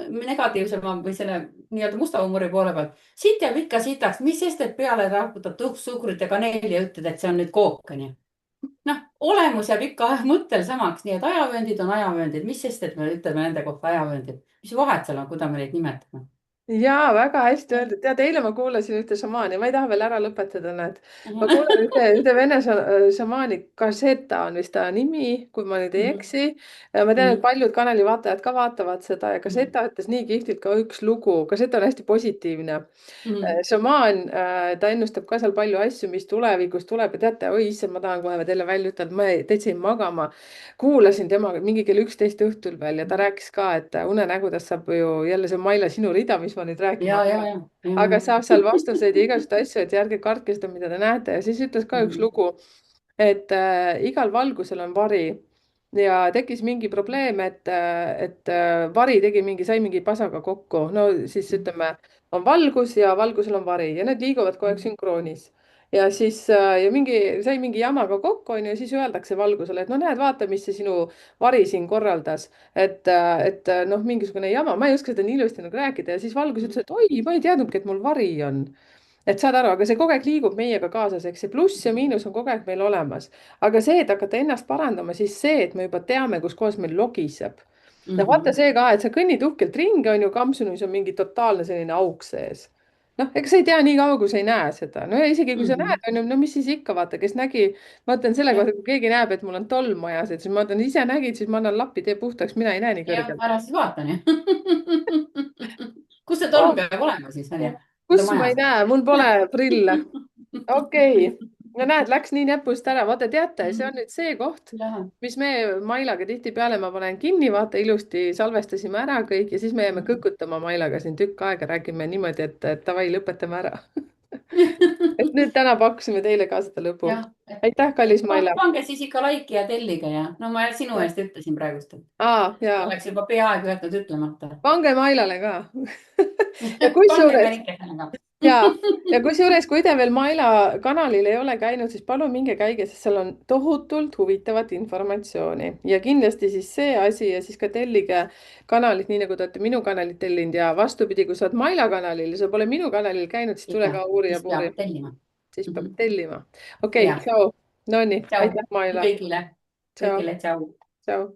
negatiivsema või selle nii-öelda musta huumori poole pealt, siit jääb ikka sitaks, mis sest, et peale raputad tuhksuhkrut ja kaneeli ja ütled, et see on nüüd kook, onju. Noh, olemus jääb ikka mõttel samaks, nii et ajavööndid on ajavööndid, mis sest, et me ütleme nende kohta ajavööndid, mis vahet seal on, kuidas me neid nimetame. jaa, väga hästi öeldud. tead, eile ma kuulasin ühte šamaani, ma ei taha veel ära lõpetada, näed. ma kuulan ühte vene šamaani, Kašeta on vist ta nimi, kui ma nüüd ei eksi. ma tean, et paljud kanali vaatajad ka vaatavad seda ja Kašeta ütles nii kihvtilt ka üks lugu. Kašeta on hästi positiivne. šamaan, ta ennustab ka seal palju asju, mis tulevikus tuleb ja teate, oi issand, ma tahan kohe teile välja ütelda, ma täitsa jäin magama. kuulasin temaga mingi kell 11 õhtul veel ja ta rääkis ka, et unenägudest saab ju jälle see Maila sinu rida, mis ma nüüd rääkima hakkan. aga saab seal vastuseid ja igasuguseid asju, et ärge kartke seda, mida te näete ja siis ütles ka üks lugu, et igal valgusel on vari ja tekkis mingi probleem, et vari tegi mingi, sai mingi pasaga kokku, no siis ütleme, on valgus ja valgusel on vari ja need liiguvad kogu aeg sünkroonis. ja siis ja sai mingi jamaga kokku, onju, ja siis öeldakse valgusele, et no näed, vaata, mis see sinu vari siin korraldas, et noh, mingisugune jama, ma ei oska seda nii ilusti nagu rääkida ja siis valgus ütles, et oi, ma ei teadnudki, et mul vari on. et saad aru, aga see kogu aeg liigub meiega kaasas, eks see pluss ja miinus on kogu aeg meil olemas. aga see, et hakata ennast parandama, siis see, et me juba teame, kus kohas meil logiseb. no vaata see ka, et sa kõnnid uhkelt ringi, on ju, kampsunis on mingi totaalne selline auk sees. noh, ega sa ei tea nii kaua, kui sa ei näe seda. no ja isegi kui sa näed, on ju, no mis siis ikka, vaata, kes nägi. ma ütlen selle kohta, kui keegi näeb, et mul on tolm majas, et siis ma ütlen, ise nägid, siis ma annan lappi, tee puhtaks, mina ei näe nii jah, kõrgelt. ära siis vaata nii. kus see tolm oh, peab olema siis, onju, kui ta kus ma ei majas on? näe, mul pole prille. okei okay., no näed, läks nii näpust ära, vaata teate, see on nüüd see koht, jah, mis me Mailaga tihtipeale ma panen kinni, vaata ilusti salvestasime ära kõik ja siis me jääme kõkutama Mailaga siin tükk aega, räägime niimoodi, et davai, lõpetame ära. et nüüd täna pakkusime teile ka seda lõbu. jah, aitäh, kallis Maila. pange siis ikka laiki ja tellige ja no ma sinu eest ütlesin praegust, et Jaa, oleks juba peaaegu jätnud ütlemata. pange Mailale ka ja pange kusjuures Merikesele ka. ja, ja kusjuures, kui te veel Maila kanalil ei ole käinud, siis palun minge käige, sest seal on tohutult huvitavat informatsiooni ja kindlasti siis see asi ja siis ka tellige kanalit, nii nagu te olete minu kanalit tellinud ja vastupidi, kui sa oled Maila kanalil ja sa pole minu kanalil käinud, siis tule ka uuri ja siis puuri, peab tellima. siis peab tellima. okei, ja, tšau. Nonii, tšau aitäh, Maila. kõigile, tšau, kõigile tšau. tšau.